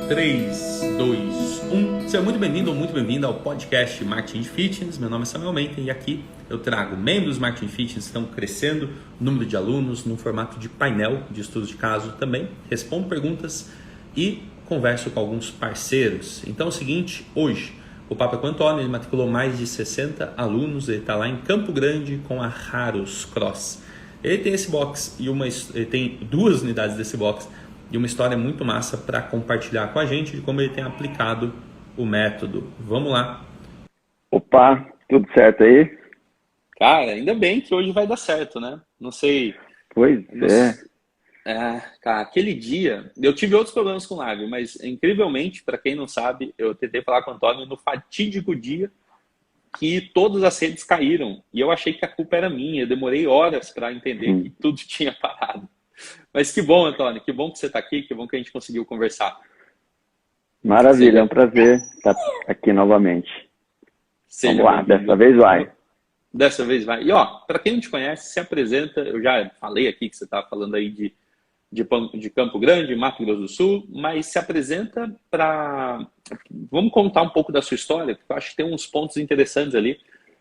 3, 2, 1. Seja muito bem-vindo ou muito bem-vinda ao podcast Marketing de Fitness. Meu nome é Samuel Menten e aqui eu trago membros do Marketing de Fitness que estão crescendo, o número de alunos, num formato de painel de estudos de caso também. Respondo perguntas e converso com alguns parceiros. Então é o seguinte, hoje o papo é com o Antônio, ele matriculou mais de 60 alunos, ele está lá em Campo Grande com a Harus Cross. Ele tem esse box e ele tem 2 unidades desse box e uma história muito massa para compartilhar com a gente de como ele tem aplicado o método. Vamos lá. Opa, tudo certo aí? Cara, ainda bem que hoje vai dar certo, né? Não sei. Pois não é. s- Cara, aquele dia, eu tive outros problemas com live, mas incrivelmente, para quem não sabe, eu tentei falar com o Antônio no fatídico dia que todas as redes caíram. E eu achei que a culpa era minha. Eu demorei horas para entender que tudo tinha parado. Mas que bom, Antônio, que bom que você está aqui, que bom que a gente conseguiu conversar. Maravilha, é Seja, um prazer estar aqui novamente. Vamos seja lá, dessa bem-vindo. vez vai. Dessa vez vai. E ó, para quem não te conhece, se apresenta. Eu já falei aqui que você estava falando aí de Campo Grande, Mato Grosso do Sul, mas se apresenta para. Vamos contar um pouco da sua história, porque eu acho que tem uns pontos interessantes ali.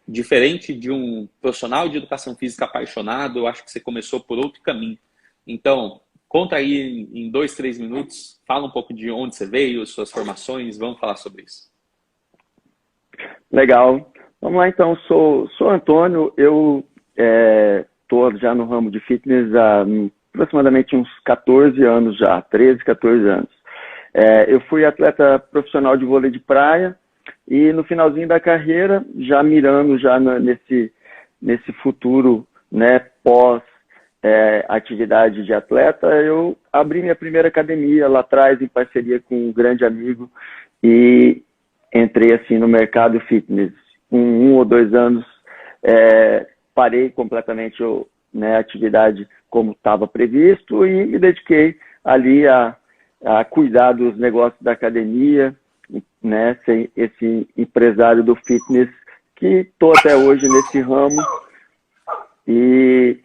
Diferente de um profissional de educação física apaixonado, eu acho que você começou por outro caminho. Então, conta aí em 2, 3 minutos, fala um pouco de onde você veio, suas formações, vamos falar sobre isso. Legal. Vamos lá então, sou Antônio, eu estou já no ramo de fitness há aproximadamente uns 14 anos já, 13, 14 anos. Eu fui atleta profissional de vôlei de praia e no finalzinho da carreira, já mirando já nesse futuro, né, pós atividade de atleta, eu abri minha primeira academia lá atrás em parceria com um grande amigo e entrei assim no mercado fitness. Com 1 ou 2 anos, parei completamente a atividade como estava previsto e me dediquei ali a cuidar dos negócios da academia, né, ser esse empresário do fitness que estou até hoje nesse ramo. E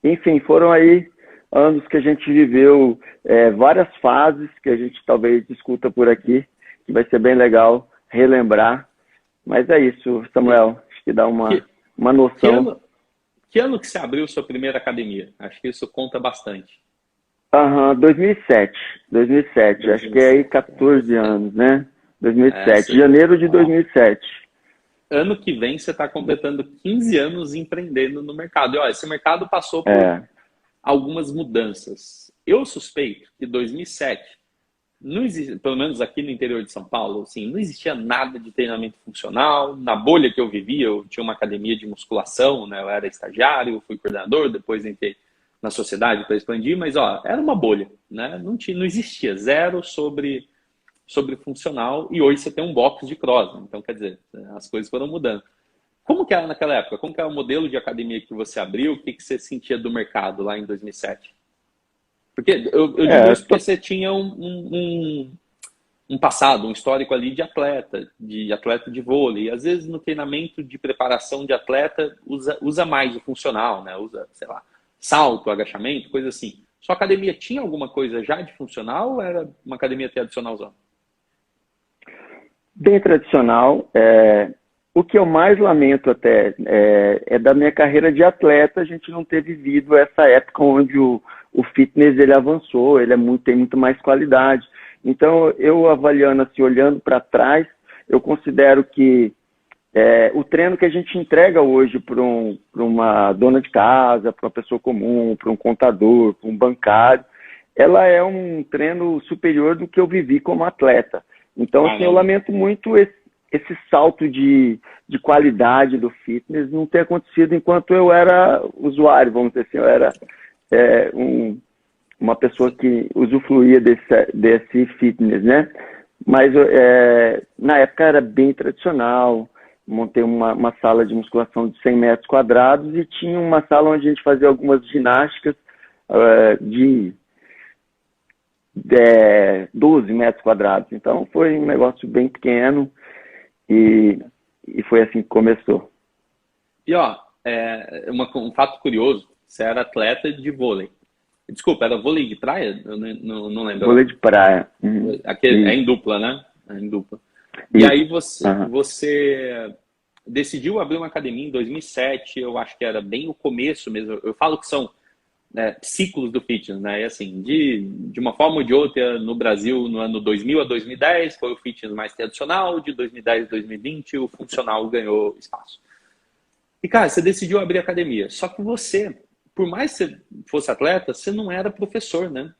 enfim, foram aí anos que a gente viveu várias fases que a gente talvez discuta por aqui, que vai ser bem legal relembrar. Mas é isso, Samuel, acho que dá Que, uma que noção. ano, que ano que você abriu sua primeira academia? Acho que isso conta bastante. Aham, 2007, 2007, acho que é aí 2007. 14 anos, né? É, 2007, janeiro de ó, 2007. ano que vem você está completando 15 anos empreendendo no mercado. E ó, esse mercado passou por É, algumas mudanças. Eu suspeito que 2007 não existe, pelo menos aqui no interior de São Paulo, assim, não existia nada de treinamento funcional. Na bolha que eu vivia, eu tinha uma academia de musculação, né? Eu era estagiário, fui coordenador, depois entrei na sociedade para expandir, mas ó, era uma bolha, né? Não existia zero sobre funcional e hoje você tem um box de cross, né? Então quer dizer, as coisas foram mudando. Como que era naquela época? Como que era o modelo de academia que você abriu? O que que você sentia do mercado lá em 2007? Porque eu digo é, isso porque você tinha um passado, um histórico ali de atleta de vôlei. E às vezes no treinamento de preparação de atleta usa mais o funcional, né? Usa, sei lá, salto, agachamento, coisa assim. Sua academia tinha alguma coisa já de funcional ou era uma academia tradicionalzão? bem tradicional. O que eu mais lamento até é da minha carreira de atleta, a gente não ter vivido essa época onde o fitness ele avançou, ele tem muito mais qualidade. Então, eu avaliando assim, olhando para trás, eu considero que o treino que a gente entrega hoje para uma dona de casa, para uma pessoa comum, para um contador, para um bancário, ela é um treino superior do que eu vivi como atleta. Então, assim, eu Caramba. lamento muito esse salto de qualidade do fitness não ter acontecido enquanto eu era usuário, vamos dizer assim, eu era é, um, uma pessoa que usufruía desse fitness, né? Mas na época era bem tradicional, montei uma sala de musculação de 100 metros quadrados e tinha uma sala onde a gente fazia algumas ginásticas de 12 metros quadrados. Então foi um negócio bem pequeno e foi assim que começou. E ó, um fato curioso, você era atleta de vôlei. Desculpa, era vôlei de praia? Eu não lembro. Vôlei de praia. Aquele, é em dupla, né? É em dupla. E Isso. aí você decidiu abrir uma academia em 2007, eu acho que era bem o começo mesmo. Eu falo que são ciclos do fitness, né? E assim, de uma forma ou de outra, no Brasil, no ano 2000 a 2010, foi o fitness mais tradicional, de 2010 a 2020, o funcional ganhou espaço. E, cara, você decidiu abrir academia. Só que você, por mais que você fosse atleta, você não era professor, né?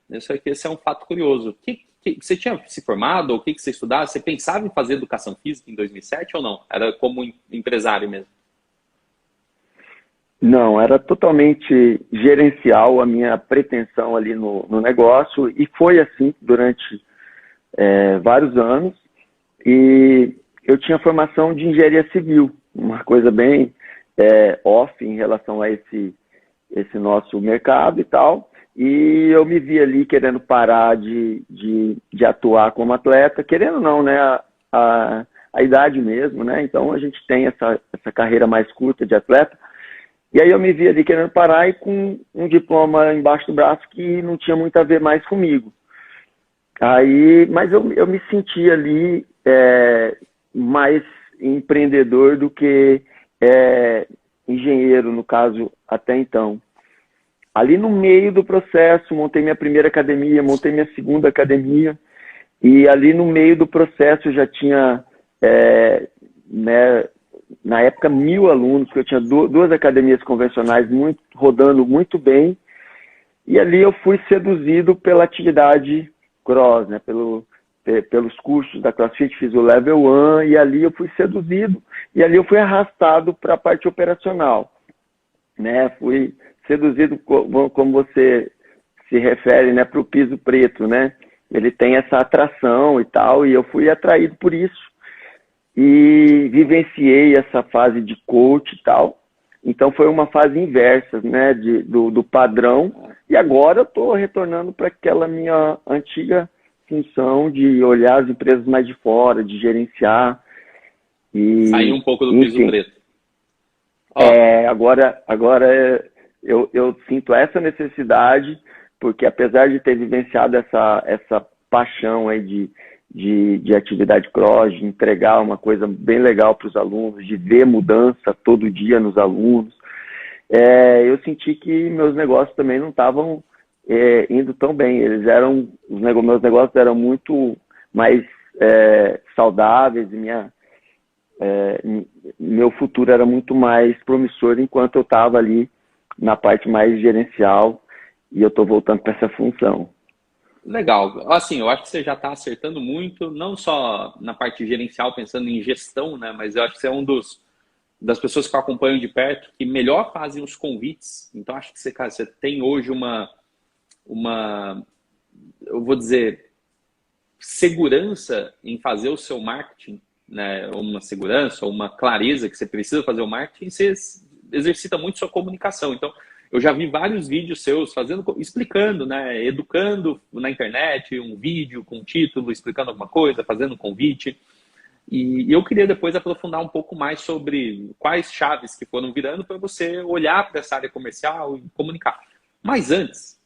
Esse é um fato curioso. Você tinha se formado? Ou o que você estudava? Você pensava em fazer educação física em 2007 ou não? Era como empresário mesmo? Não, era totalmente gerencial a minha pretensão ali no negócio, e foi assim durante vários anos. E eu tinha formação de engenharia civil, uma coisa bem off em relação a esse nosso mercado e tal. E eu me vi ali querendo parar de atuar como atleta, querendo não, né? A idade mesmo, né? Então a gente tem essa carreira mais curta de atleta. E aí eu me vi ali querendo parar e com um diploma embaixo do braço que não tinha muito a ver mais comigo. Mas eu me senti ali mais empreendedor do que engenheiro, no caso, até então. Ali no meio do processo, montei minha primeira academia, montei minha segunda academia, e ali no meio do processo eu já tinha, né, na época, 1.000 alunos, porque eu tinha duas academias convencionais rodando muito bem, e ali eu fui seduzido pela atividade cross, né, pelos cursos da CrossFit, fiz o Level 1, e ali eu fui seduzido, e ali eu fui arrastado para a parte operacional, né, fui seduzido, como você se refere, né, para o piso preto, né, ele tem essa atração e tal, e eu fui atraído por isso, e vivenciei essa fase de coach e tal. Então foi uma fase inversa, né, do padrão, e agora eu estou retornando para aquela minha antiga função de olhar as empresas mais de fora, de gerenciar. Sair um pouco do piso preto. Agora eu sinto essa necessidade, porque apesar de ter vivenciado essa paixão aí de atividade cross, de entregar uma coisa bem legal para os alunos, de ver mudança todo dia nos alunos, eu senti que meus negócios também não estavam indo tão bem. Meus negócios eram muito mais saudáveis, e meu futuro era muito mais promissor enquanto eu estava ali na parte mais gerencial, e eu estou voltando para essa função. Legal. Assim, eu acho que você já está acertando muito, não só na parte gerencial, pensando em gestão, né? Mas eu acho que você é das pessoas que eu acompanho de perto que melhor fazem os convites. Então, acho que você tem hoje uma, eu vou dizer, segurança em fazer o seu marketing, né? Uma segurança, uma clareza que você precisa fazer o marketing, e você exercita muito sua comunicação. Então, eu já vi vários vídeos seus explicando, né, educando na internet, um vídeo com um título, explicando alguma coisa, fazendo um convite. E eu queria depois aprofundar um pouco mais sobre quais chaves que foram virando para você olhar para essa área comercial e comunicar. Mas antes,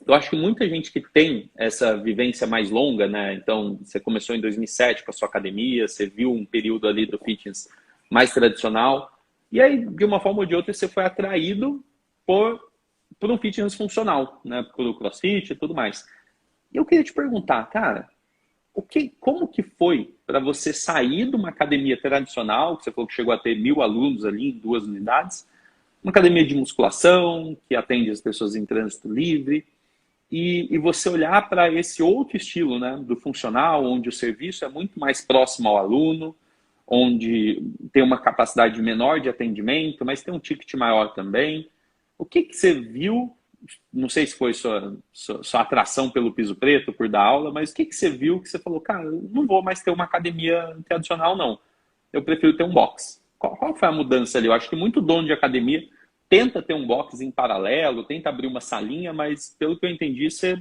eu acho que muita gente que tem essa vivência mais longa, né? Então, você começou em 2007 com a sua academia, você viu um período ali do fitness mais tradicional, e aí, de uma forma ou de outra, você foi atraído por um fitness funcional, né? Por CrossFit e tudo mais. E eu queria te perguntar, cara, como que foi para você sair de uma academia tradicional, que você falou que chegou a ter 1.000 alunos ali em 2 unidades, uma academia de musculação, que atende as pessoas em trânsito livre, e você olhar para esse outro estilo, né, do funcional, onde o serviço é muito mais próximo ao aluno, onde tem uma capacidade menor de atendimento, mas tem um ticket maior também. O que você viu? Não sei se foi sua atração pelo piso preto, por dar aula, mas o que você viu que você falou, cara, eu não vou mais ter uma academia tradicional, não. Eu prefiro ter um box. Qual foi a mudança ali? Eu acho que muito dono de academia tenta ter um box em paralelo, tenta abrir uma salinha, mas pelo que eu entendi, você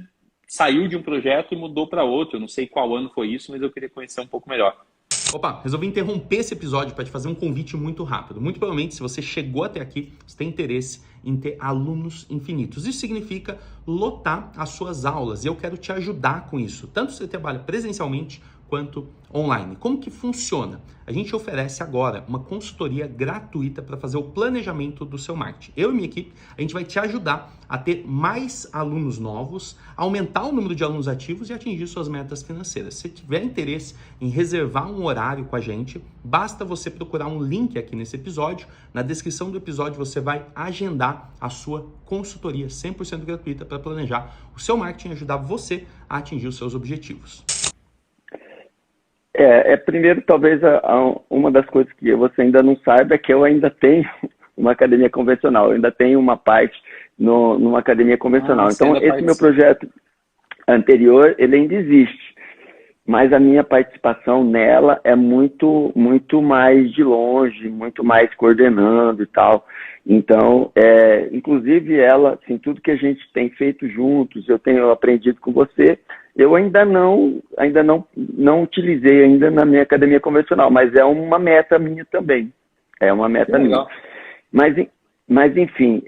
saiu de um projeto e mudou para outro. Eu não sei qual ano foi isso, mas eu queria conhecer um pouco melhor. Opa, resolvi interromper esse episódio para te fazer um convite muito rápido. Muito provavelmente, se você chegou até aqui, você tem interesse em ter alunos infinitos. Isso significa lotar as suas aulas e eu quero te ajudar com isso. Tanto se você trabalha presencialmente quanto online. Como que funciona? A gente oferece agora uma consultoria gratuita para fazer o planejamento do seu marketing. Eu e minha equipe, a gente vai te ajudar a ter mais alunos novos, aumentar o número de alunos ativos e atingir suas metas financeiras. Se tiver interesse em reservar um horário com a gente, basta você procurar um link aqui nesse episódio. Na descrição do episódio você vai agendar a sua consultoria 100% gratuita para planejar o seu marketing e ajudar você a atingir os seus objetivos. Primeiro, talvez uma das coisas que você ainda não saiba é que eu ainda tenho uma academia convencional, eu ainda tenho uma parte numa academia convencional. Então, esse meu projeto anterior, ele ainda existe, mas a minha participação nela é muito, muito mais de longe, muito mais coordenando e tal. Então, inclusive ela, assim, tudo que a gente tem feito juntos, eu tenho aprendido com você, eu ainda não utilizei ainda na minha academia convencional, mas é uma meta minha também. É uma meta minha. Mas enfim,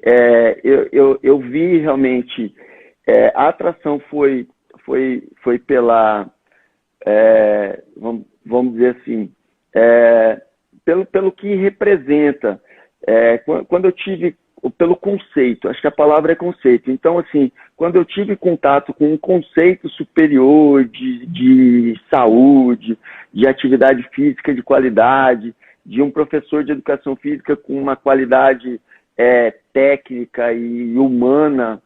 eu vi realmente, a atração foi pela, vamos dizer assim, pelo que representa, quando eu tive, pelo conceito, acho que a palavra é conceito. Então, assim, quando eu tive contato com um conceito superior de saúde, de atividade física de qualidade, de um professor de educação física com uma qualidade técnica e humana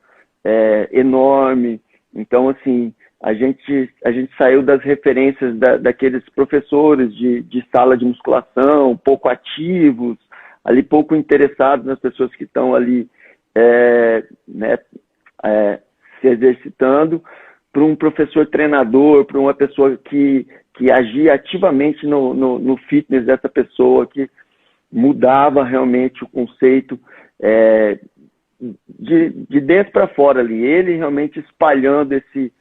enorme. Então, assim, a gente saiu das referências daqueles professores de sala de musculação, pouco ativos, ali pouco interessados nas pessoas que estão ali se exercitando, para um professor treinador, para uma pessoa que agia ativamente no fitness dessa pessoa, que mudava realmente o conceito de dentro para fora ali, ele realmente espalhando esse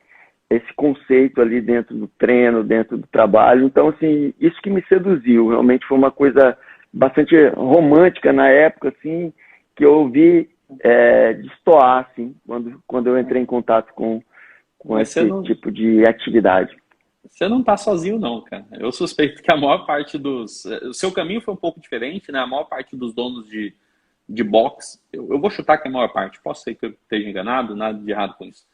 conceito ali dentro do treino, dentro do trabalho. Então, assim, isso que me seduziu, realmente foi uma coisa bastante romântica na época, assim, que eu ouvi destoar, assim, quando eu entrei em contato com esse tipo de atividade. Você não está sozinho não, cara. Eu suspeito que a maior parte o seu caminho foi um pouco diferente, né? A maior parte dos donos de box, eu vou chutar que a maior parte, posso ser que eu esteja enganado, nada de errado com isso,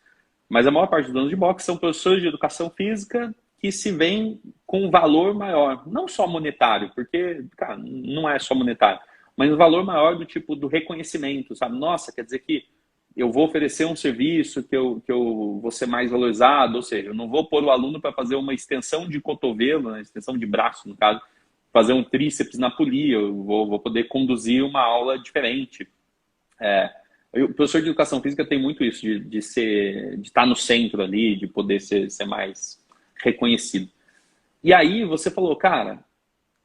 mas a maior parte dos donos de box são professores de educação física que se veem com um valor maior, não só monetário, porque, cara, não é só monetário, mas um valor maior do tipo do reconhecimento, sabe? Nossa, quer dizer que eu vou oferecer um serviço que eu vou ser mais valorizado, ou seja, eu não vou pôr o aluno para fazer uma extensão de cotovelo, né, extensão de braço, no caso, fazer um tríceps na polia, eu vou poder conduzir uma aula diferente. O professor de educação física tem muito isso, de estar no centro ali, de poder ser mais reconhecido. E aí você falou, cara,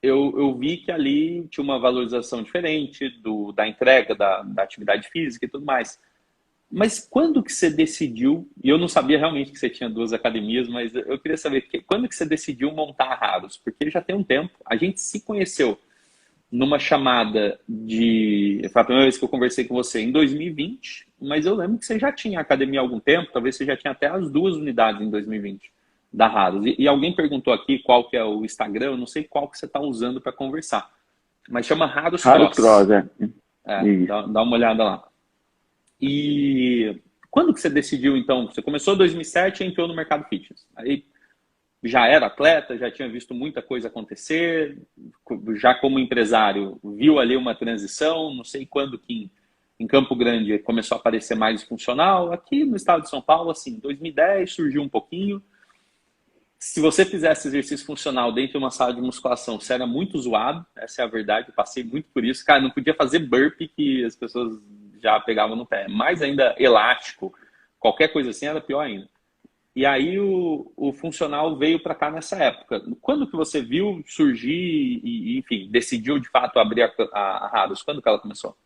eu vi que ali tinha uma valorização diferente da entrega da atividade física e tudo mais. Mas quando que você decidiu, e eu não sabia realmente que você tinha 2 academias, mas eu queria saber quando que você decidiu montar a Raros? Porque já tem um tempo, a gente se conheceu numa chamada foi a primeira vez que eu conversei com você em 2020, mas eu lembro que você já tinha academia há algum tempo, talvez você já tinha até as 2 unidades em 2020 da Raros. E alguém perguntou aqui qual que é o Instagram, eu não sei qual que você está usando para conversar, mas chama Raros Cross. Raros Cross, dá uma olhada lá. E quando que você decidiu, então? Você começou em 2007 e entrou no mercado fitness. Aí já era atleta, já tinha visto muita coisa acontecer, já como empresário, viu ali uma transição, não sei quando que em Campo Grande começou a aparecer mais funcional. Aqui no estado de São Paulo, assim, 2010 surgiu um pouquinho. Se você fizesse exercício funcional dentro de uma sala de musculação, você era muito zoado, essa é a verdade, eu passei muito por isso. Cara, não podia fazer burpee que as pessoas já pegavam no pé. Mais ainda elástico, qualquer coisa assim era pior ainda. E aí o funcional veio para cá nessa época. Quando que você viu surgir e enfim, decidiu de fato abrir a Raros? Quando que ela começou?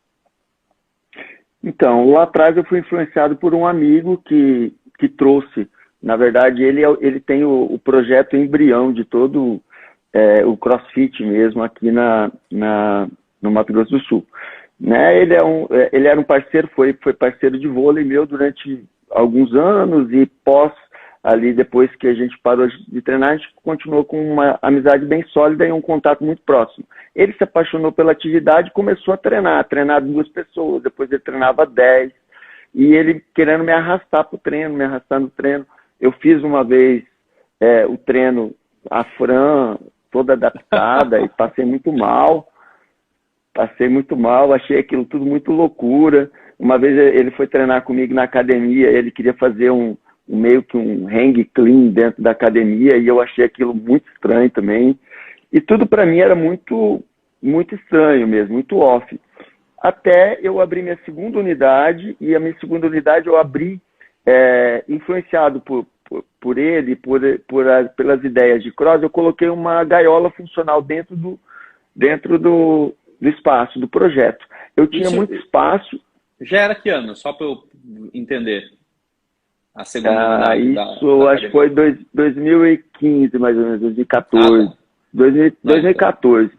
Então, lá atrás eu fui influenciado por um amigo que trouxe. Na verdade, ele tem o projeto embrião de todo o CrossFit mesmo aqui no Mato Grosso do Sul. Né? Ele era um parceiro, foi parceiro de vôlei meu durante alguns anos e ali depois que a gente parou de treinar, a gente continuou com uma amizade bem sólida e um contato muito próximo. Ele se apaixonou pela atividade e começou a treinar 2 pessoas, depois ele treinava 10, e ele querendo me arrastar para o treino, me arrastar no treino. Eu fiz uma vez o treino, a Fran, toda adaptada, e passei muito mal, achei aquilo tudo muito loucura. Uma vez ele foi treinar comigo na academia, ele queria fazer meio que um hang clean dentro da academia, e eu achei aquilo muito estranho também. E tudo para mim era muito, muito estranho mesmo, muito off. Até eu abri minha segunda unidade, e a minha segunda unidade eu abri influenciado por ele, pelas ideias de cross, eu coloquei uma gaiola funcional dentro do espaço, do projeto. Eu tinha muito espaço. Já era que ano? Só para eu entender. A segunda unidade acho que foi 2015, mais ou menos, 2014. 2014.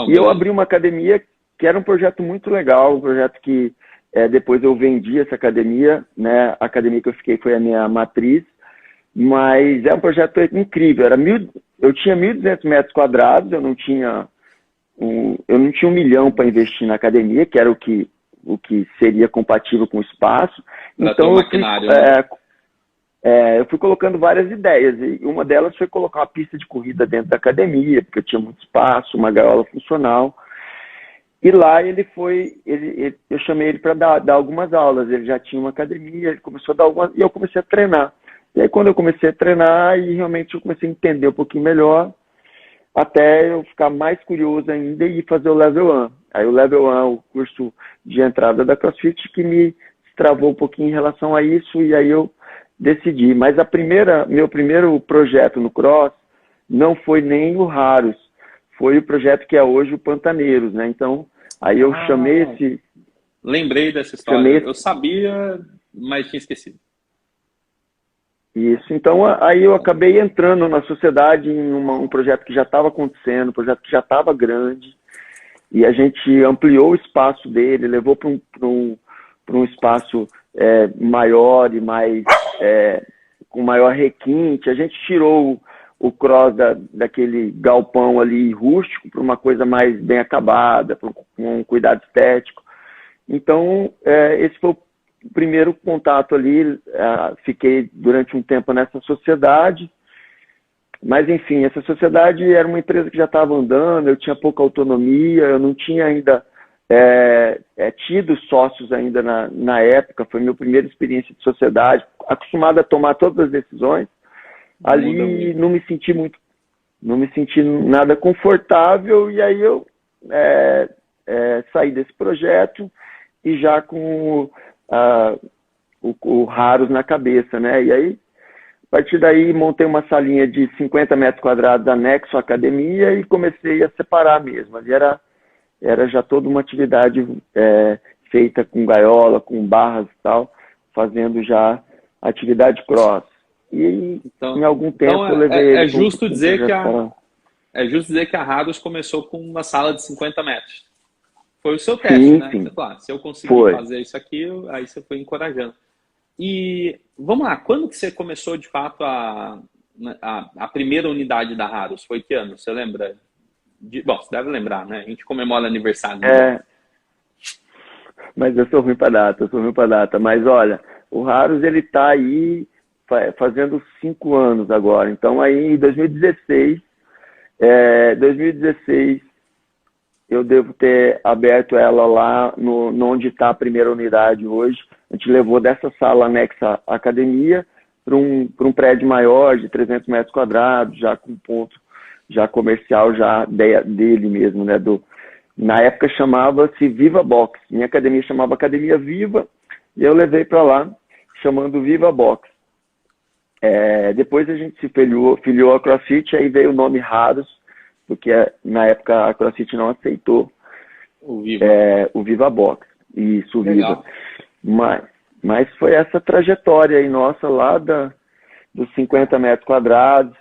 E eu abri uma academia que era um projeto muito legal, um projeto que depois eu vendi essa academia, né? A academia que eu fiquei foi a minha matriz, mas é um projeto incrível. Eu tinha 1.200 metros quadrados, eu não tinha $1 milhão para investir na academia, que era o que seria compatível com o espaço. Então eu fui colocando várias ideias, e uma delas foi colocar uma pista de corrida dentro da academia, porque eu tinha muito espaço, uma gaiola funcional. E lá eu chamei ele para dar algumas aulas. Ele já tinha uma academia, ele começou a dar algumas, e eu comecei a treinar. E aí quando eu comecei a treinar, e realmente eu comecei a entender um pouquinho melhor, até eu ficar mais curioso ainda e fazer o Level 1. Aí o Level 1 é o curso de entrada da CrossFit que me travou um pouquinho em relação a isso, e aí eu decidi. Mas meu primeiro projeto no Cross não foi nem o Raros, foi o projeto que é hoje o Pantaneiros, né? Então, aí eu chamei esse... Lembrei dessa história. Eu sabia, mas tinha esquecido. Isso. Então, aí eu acabei entrando na sociedade em um projeto que já estava acontecendo, um projeto que já estava grande, e a gente ampliou o espaço dele, levou para um espaço maior e mais com maior requinte. A gente tirou o cross daquele galpão ali rústico para uma coisa mais bem acabada, com um cuidado estético. Então, esse foi o primeiro contato ali. Fiquei durante um tempo nessa sociedade, mas enfim, essa sociedade era uma empresa que já estava andando, eu tinha pouca autonomia, eu não tinha ainda tido sócios ainda na época, foi minha primeira experiência de sociedade, acostumado a tomar todas as decisões. Ali não me senti nada confortável, e aí eu saí desse projeto e já com o Raros na cabeça, né? E aí, a partir daí, montei uma salinha de 50 metros quadrados anexo à academia e comecei a separar mesmo. Ali era já toda uma atividade feita com gaiola, com barras e tal, fazendo já atividade cross. E então, em algum tempo eu levei... É justo dizer que a Raros começou com uma sala de 50 metros. Foi o seu teste, sim, né? Sim. Claro, se eu conseguir fazer isso aqui, aí você foi encorajando. E vamos lá, quando que você começou de fato a primeira unidade da Raros? Foi que ano? Você lembra? Bom, você deve lembrar, né? A gente comemora aniversário. Mas eu sou ruim para data, Mas olha, o Raros ele tá aí fazendo 5 anos agora. Então aí em 2016 eu devo ter aberto ela lá onde está a primeira unidade hoje. A gente levou dessa sala anexa à academia para um prédio maior de 300 metros quadrados, já com ponto já comercial já dele mesmo, né? Na época chamava-se Viva Box. Minha academia chamava Academia Viva, e eu levei para lá chamando Viva Box. Depois a gente se filiou a CrossFit, aí veio o nome Raros, porque na época a CrossFit não aceitou o Viva Box. Isso, o Viva. Mas foi essa trajetória aí nossa lá dos 50 metros quadrados,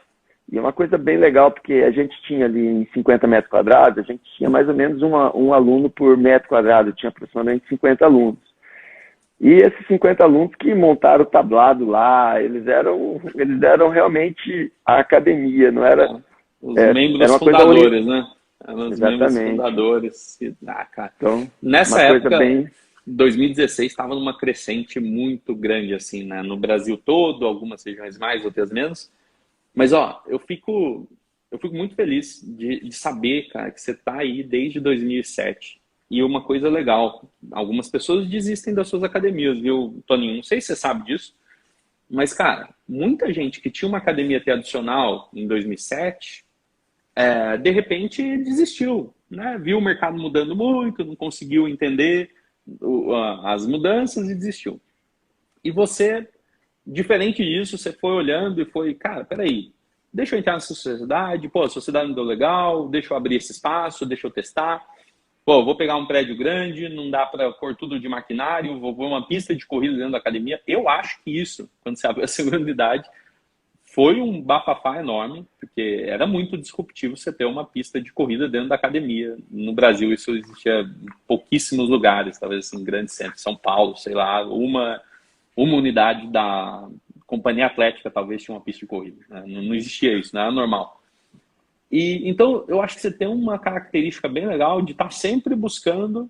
E é uma coisa bem legal, porque a gente tinha ali em 50 metros quadrados, a gente tinha mais ou menos um aluno por metro quadrado, tinha aproximadamente 50 alunos. E esses 50 alunos que montaram o tablado lá, eles eram realmente a academia, não era... Os membros era uma fundadores, né? Eram os membros Exatamente. fundadores. Cara. Então, Nessa uma época, coisa bem... 2016 estava numa crescente muito grande, assim, né? No Brasil todo, algumas regiões mais, outras menos. Mas, ó, eu fico muito feliz de saber, cara, que você está aí desde 2007. E uma coisa legal, algumas pessoas desistem das suas academias, viu, Toninho? Não sei se você sabe disso, mas, cara, muita gente que tinha uma academia tradicional em 2007, de repente desistiu, né? Viu o mercado mudando muito, não conseguiu entender as mudanças e desistiu. E você, diferente disso, você foi olhando e foi, cara, peraí, deixa eu entrar nessa sociedade, pô, a sociedade não deu legal, deixa eu abrir esse espaço, deixa eu testar. Pô, vou pegar um prédio grande, não dá para pôr tudo de maquinário, vou pôr uma pista de corrida dentro da academia. Eu acho que isso, quando você abriu a segunda unidade, foi um bafafá enorme, porque era muito disruptivo você ter uma pista de corrida dentro da academia. No Brasil isso existia em pouquíssimos lugares, talvez assim, em grandes centros, São Paulo, sei lá, uma unidade da companhia atlética talvez tinha uma pista de corrida. Né? Não existia isso, não era normal. E então eu acho que você tem uma característica bem legal de estar sempre buscando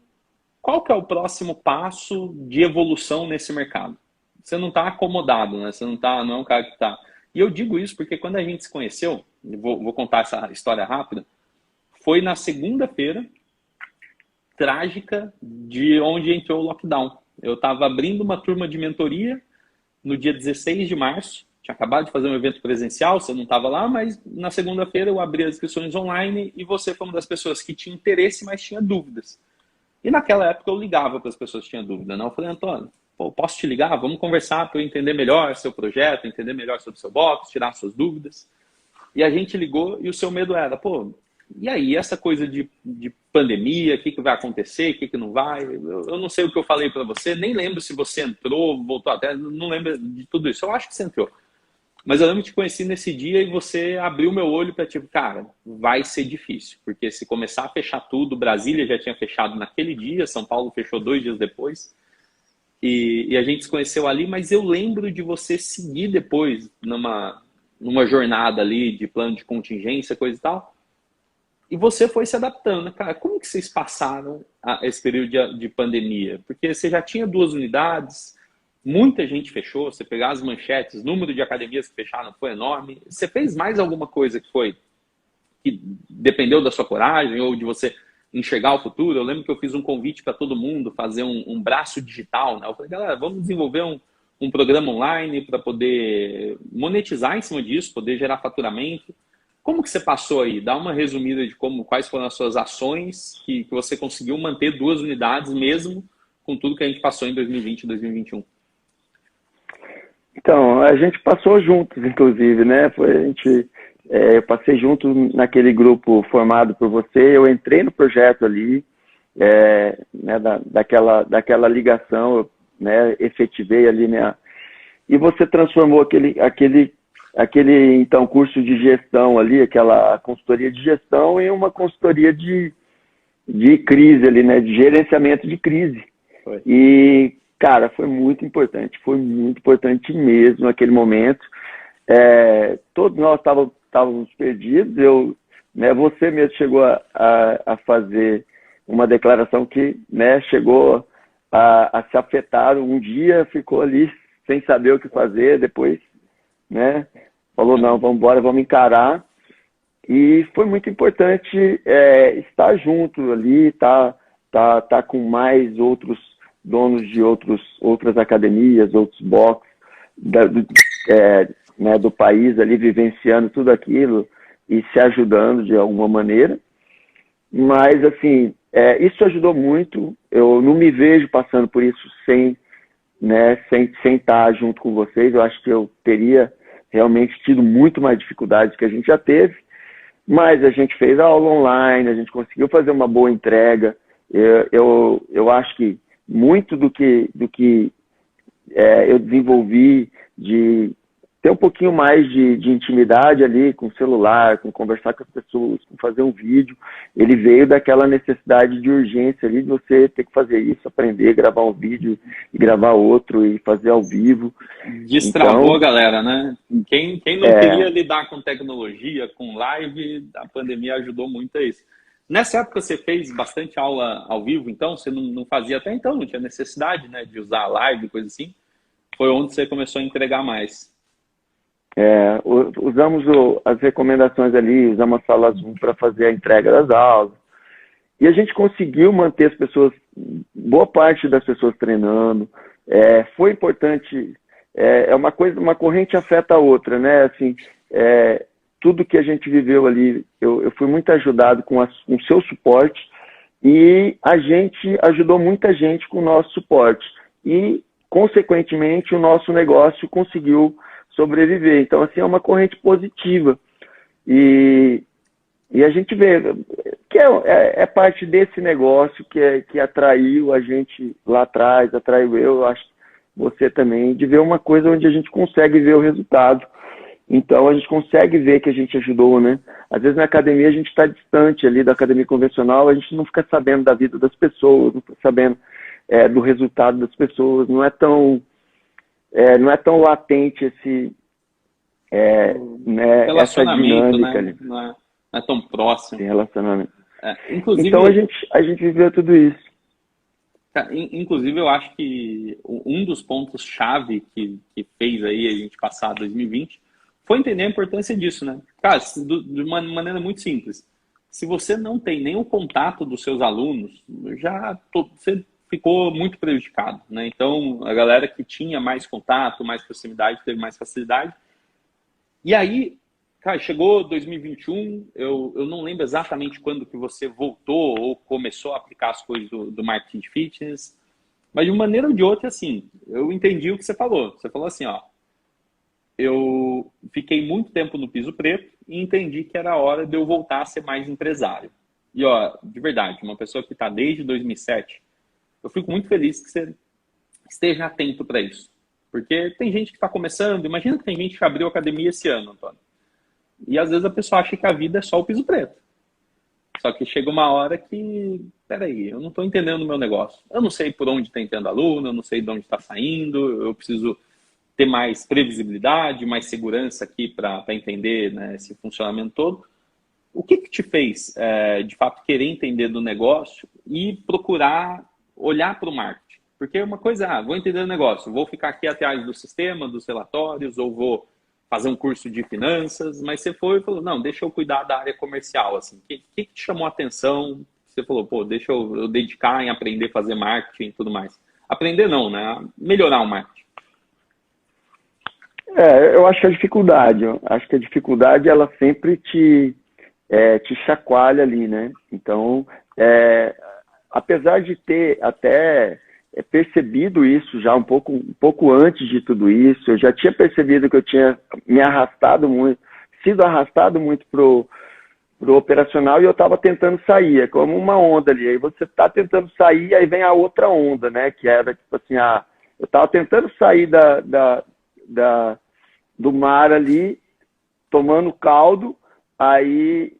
qual que é o próximo passo de evolução nesse mercado. Você não está acomodado, né? Você não é um cara que está... E eu digo isso porque quando a gente se conheceu, vou contar essa história rápida, foi na segunda-feira trágica de onde entrou o lockdown. Eu estava abrindo uma turma de mentoria no dia 16 de março, tinha acabado de fazer um evento presencial, você não estava lá, mas na segunda-feira eu abri as inscrições online e você foi uma das pessoas que tinha interesse, mas tinha dúvidas. E naquela época eu ligava para as pessoas que tinham dúvida, né? Eu falei, Antônio, pô, posso te ligar? Vamos conversar para eu entender melhor seu projeto, entender melhor sobre o seu box, tirar suas dúvidas. E a gente ligou e o seu medo era, pô, e aí, essa coisa de pandemia, o que vai acontecer, o que não vai? Eu não sei o que eu falei para você, nem lembro se você entrou, voltou até, não lembro de tudo isso. Eu acho que você entrou. Mas eu lembro que te conheci nesse dia e você abriu meu olho para tipo, cara, vai ser difícil. Porque se começar a fechar tudo, Brasília já tinha fechado naquele dia, São Paulo fechou 2 dias depois. E a gente se conheceu ali, mas eu lembro de você seguir depois numa jornada ali de plano de contingência, coisa e tal. E você foi se adaptando. Cara, como que vocês passaram esse período de pandemia? Porque você já tinha 2 unidades, muita gente fechou, você pegar as manchetes, o número de academias que fecharam foi enorme. Você fez mais alguma coisa que dependeu da sua coragem ou de você enxergar o futuro? Eu lembro que eu fiz um convite para todo mundo fazer um braço digital, né? Eu falei, galera, vamos desenvolver um programa online para poder monetizar em cima disso, poder gerar faturamento. Como que você passou aí? Dá uma resumida de quais foram as suas ações que você conseguiu manter 2 unidades mesmo com tudo que a gente passou em 2020 e 2021. Então, a gente passou juntos, inclusive, né? Eu passei junto naquele grupo formado por você, eu entrei no projeto ali, né, daquela ligação, eu, né, efetivei ali, né? E você transformou aquele então curso de gestão ali, aquela consultoria de gestão em uma consultoria de crise ali, né? De gerenciamento de crise. Foi. E, cara, foi muito importante mesmo naquele momento. Todos nós estávamos perdidos. Né, você mesmo chegou a fazer uma declaração que, né, chegou a se afetar um dia, ficou ali sem saber o que fazer, depois, né, falou, não, vamos embora, vamos encarar. E foi muito importante estar junto ali, tá com mais outros donos de outras academias, outros boxes né, do país ali, vivenciando tudo aquilo e se ajudando de alguma maneira. Mas, assim, isso ajudou muito. Eu não me vejo passando por isso sem estar junto com vocês. Eu acho que eu teria realmente tido muito mais dificuldades que a gente já teve. Mas a gente fez a aula online, a gente conseguiu fazer uma boa entrega. Eu acho que muito do que eu desenvolvi de ter um pouquinho mais de intimidade ali com o celular, com conversar com as pessoas, com fazer um vídeo. Ele veio daquela necessidade de urgência ali, de você ter que fazer isso, aprender, gravar um vídeo e gravar outro e fazer ao vivo. Destravou Então, a galera, né? Quem não queria lidar com tecnologia, com live, a pandemia ajudou muito a isso. Nessa época você fez bastante aula ao vivo, então? Você não fazia até então, não tinha necessidade, né, de usar live, coisa assim? Foi onde você começou a entregar mais? Usamos as recomendações ali, usamos a sala Zoom para fazer a entrega das aulas. E a gente conseguiu manter as pessoas, boa parte das pessoas treinando. Foi importante, uma corrente afeta a outra, né? Assim, tudo que a gente viveu ali, eu fui muito ajudado com o seu suporte e a gente ajudou muita gente com o nosso suporte. E, consequentemente, o nosso negócio conseguiu sobreviver. Então, assim, é uma corrente positiva. E a gente vê que é parte desse negócio que atraiu a gente lá atrás, atraiu eu acho você também, de ver uma coisa onde a gente consegue ver o resultado. Então, a gente consegue ver que a gente ajudou, né? Às vezes, na academia, a gente está distante ali da academia convencional, a gente não fica sabendo da vida das pessoas, não fica sabendo do resultado das pessoas, não é tão latente essa dinâmica, né? Não é tão próximo. Relacionamento. Inclusive, então a gente viveu tudo isso. Inclusive, eu acho que um dos pontos-chave que fez aí a gente passar 2020 foi entender a importância disso, né? Cara, de uma maneira muito simples. Se você não tem nenhum contato dos seus alunos, você ficou muito prejudicado, né? Então, a galera que tinha mais contato, mais proximidade, teve mais facilidade. E aí, cara, chegou 2021, eu não lembro exatamente quando que você voltou ou começou a aplicar as coisas do marketing de fitness, mas de uma maneira ou de outra, assim, eu entendi o que você falou. Você falou assim, ó, eu fiquei muito tempo no piso preto e entendi que era hora de eu voltar a ser mais empresário. E, ó, de verdade, uma pessoa que está desde 2007, eu fico muito feliz que você esteja atento para isso. Porque tem gente que está começando, imagina que tem gente que abriu academia esse ano, Antônio. E às vezes a pessoa acha que a vida é só o piso preto. Só que chega uma hora que, peraí, eu não estou entendendo o meu negócio. Eu não sei por onde está entrando aluno, eu não sei de onde está saindo, eu preciso ter mais previsibilidade, mais segurança aqui para entender, né, esse funcionamento todo. O que te fez, de fato, querer entender do negócio e procurar olhar para o marketing? Porque uma coisa, vou entender o negócio, vou ficar aqui atrás do sistema, dos relatórios, ou vou fazer um curso de finanças, mas você foi e falou, não, deixa eu cuidar da área comercial, assim. O que te chamou a atenção? Você falou, pô, deixa eu dedicar em aprender a fazer marketing e tudo mais. Aprender não, né? Melhorar o marketing. Eu acho que a dificuldade, ela sempre te chacoalha ali, né? Então, apesar de ter até percebido isso já um pouco antes de tudo isso, eu já tinha percebido que eu tinha sido arrastado muito pro operacional e eu estava tentando sair, é como uma onda ali, aí você está tentando sair, aí vem a outra onda, né, que era tipo assim, eu estava tentando sair do mar ali, tomando caldo, aí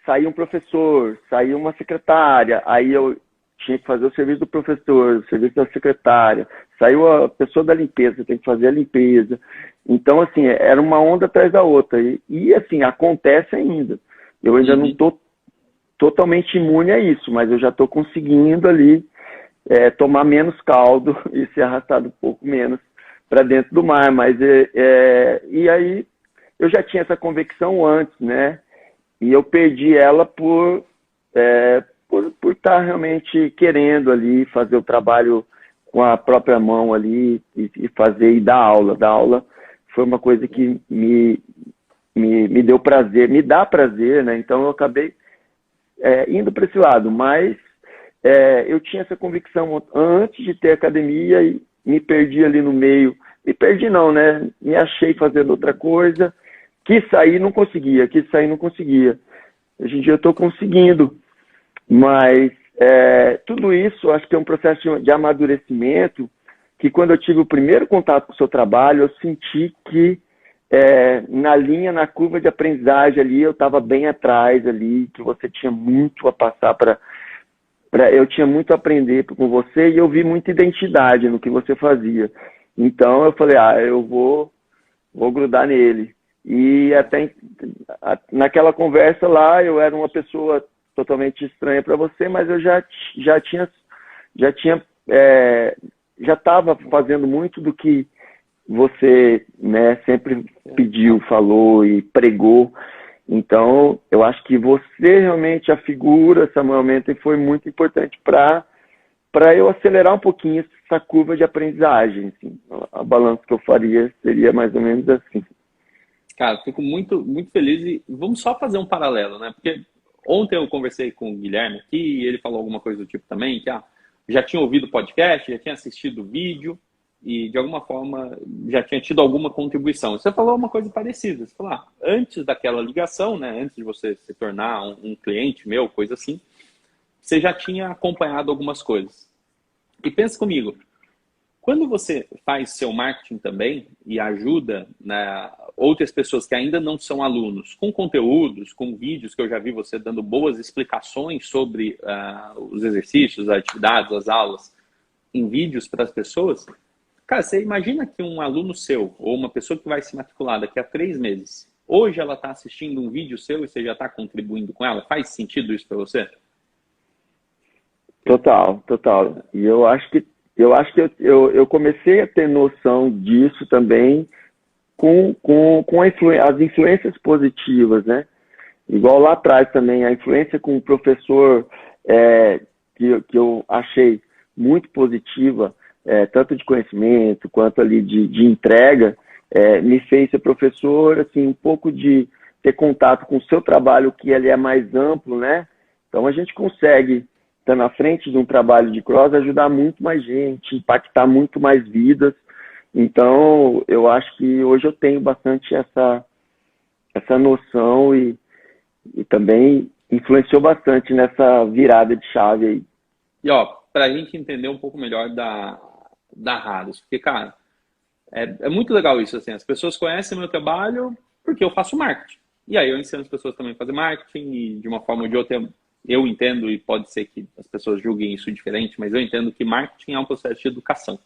saiu um professor, saiu uma secretária, aí eu tinha que fazer o serviço do professor, o serviço da secretária, saiu a pessoa da limpeza, tem que fazer a limpeza. Então, assim, era uma onda atrás da outra. E assim, acontece ainda. Eu ainda não estou totalmente imune a isso, mas eu já estou conseguindo ali tomar menos caldo e ser arrastado um pouco menos para dentro do mar. Mas, e aí, eu já tinha essa convicção antes, né? E eu perdi ela por estar realmente querendo ali fazer o trabalho com a própria mão ali e fazer e dar aula. Dar aula foi uma coisa que me deu prazer, me dá prazer, né? Então eu acabei indo para esse lado, mas eu tinha essa convicção antes de ter academia e me perdi ali no meio. Me perdi não, né? Me achei fazendo outra coisa, quis sair, não conseguia. Hoje em dia eu estou conseguindo. Mas tudo isso acho que é um processo de amadurecimento que quando eu tive o primeiro contato com o seu trabalho, eu senti que na linha, na curva de aprendizagem ali, eu estava bem atrás ali, que você tinha muito a passar eu tinha muito a aprender com você e eu vi muita identidade no que você fazia. Então eu falei, eu vou grudar nele. E até naquela conversa lá, eu era uma pessoa totalmente estranha para você, mas eu já estava fazendo muito do que você, né, sempre pediu, falou e pregou. Então, eu acho que você realmente, a figura, Samuel Menten, foi muito importante para eu acelerar um pouquinho essa curva de aprendizagem. Assim. A balança que eu faria seria mais ou menos assim. Cara, fico muito, muito feliz e vamos só fazer um paralelo, né? Porque ontem eu conversei com o Guilherme aqui e ele falou alguma coisa do tipo também, que já tinha ouvido o podcast, já tinha assistido o vídeo e de alguma forma já tinha tido alguma contribuição. Você falou uma coisa parecida, você falou, antes daquela ligação, né, antes de você se tornar um cliente meu, coisa assim, você já tinha acompanhado algumas coisas. E pensa comigo, quando você faz seu marketing também e ajuda, né, outras pessoas que ainda não são alunos, com conteúdos, com vídeos que eu já vi você dando boas explicações sobre os exercícios, as atividades, as aulas, em vídeos para as pessoas, cara, você imagina que um aluno seu, ou uma pessoa que vai se matricular daqui a 3 meses, hoje ela está assistindo um vídeo seu e você já está contribuindo com ela? Faz sentido isso para você? Total. E eu acho que eu comecei a ter noção disso também com as influências positivas, né? Igual lá atrás também, a influência com o professor que eu achei muito positiva, tanto de conhecimento quanto ali de entrega, me fez ser professor, assim, um pouco de ter contato com o seu trabalho, que ele é mais amplo, né? Então a gente consegue estar na frente de um trabalho de cross, ajudar muito mais gente, impactar muito mais vidas. Então, eu acho que hoje eu tenho bastante essa noção e também influenciou bastante nessa virada de chave aí. E, para a gente entender um pouco melhor da Rados, porque, cara, é muito legal isso, assim, as pessoas conhecem meu trabalho porque eu faço marketing. E aí eu ensino as pessoas também a fazer marketing e, de uma forma ou de outra, eu entendo, e pode ser que as pessoas julguem isso diferente, mas eu entendo que marketing é um processo de educação.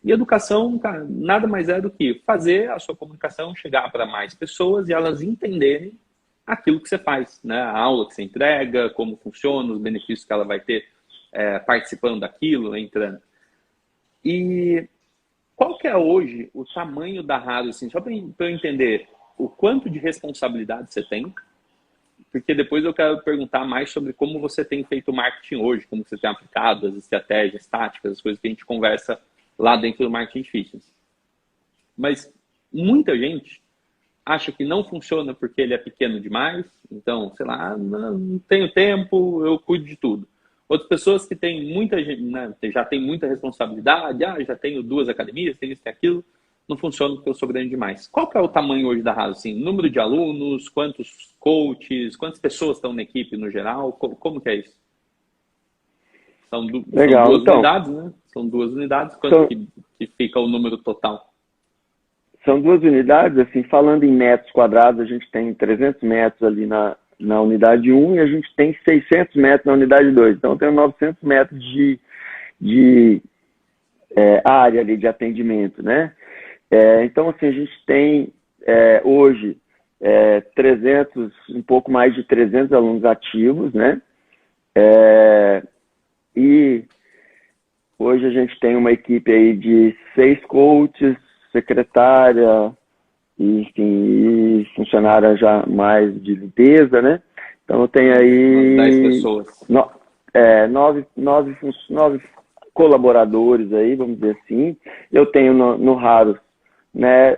E educação, cara, nada mais é do que fazer a sua comunicação chegar para mais pessoas e elas entenderem aquilo que você faz, né? A aula que você entrega, como funciona, os benefícios que ela vai ter participando daquilo, entrando. E qual que é hoje o tamanho da rádio, assim, só para eu entender o quanto de responsabilidade você tem, porque depois eu quero perguntar mais sobre como você tem feito marketing hoje, como você tem aplicado as estratégias, táticas, as coisas que a gente conversa lá dentro do marketing fitness. Mas muita gente acha que não funciona porque ele é pequeno demais, então, sei lá, não tenho tempo, eu cuido de tudo. Outras pessoas que têm muita gente, né, já tem muita responsabilidade, já tenho 2 academias, tenho isso e aquilo, não funciona porque eu sou grande demais. Qual que é o tamanho hoje da Raso? Assim, número de alunos, quantos coaches, quantas pessoas estão na equipe no geral? Como que é isso? São 2 então, unidades, né? São 2 unidades. Quanto que fica o número total? São 2 unidades, assim, falando em metros quadrados, a gente tem 300 metros ali na unidade 1 e a gente tem 600 metros na unidade 2. Então, tem 900 metros de área ali de atendimento, né? Então, assim, a gente tem hoje 300, um pouco mais de 300 alunos ativos, né? E hoje a gente tem uma equipe aí de 6 coaches, secretária, e funcionária já mais de limpeza, né? Então tem aí 10 pessoas. 9 colaboradores aí, vamos dizer assim. Eu tenho no Raros, né,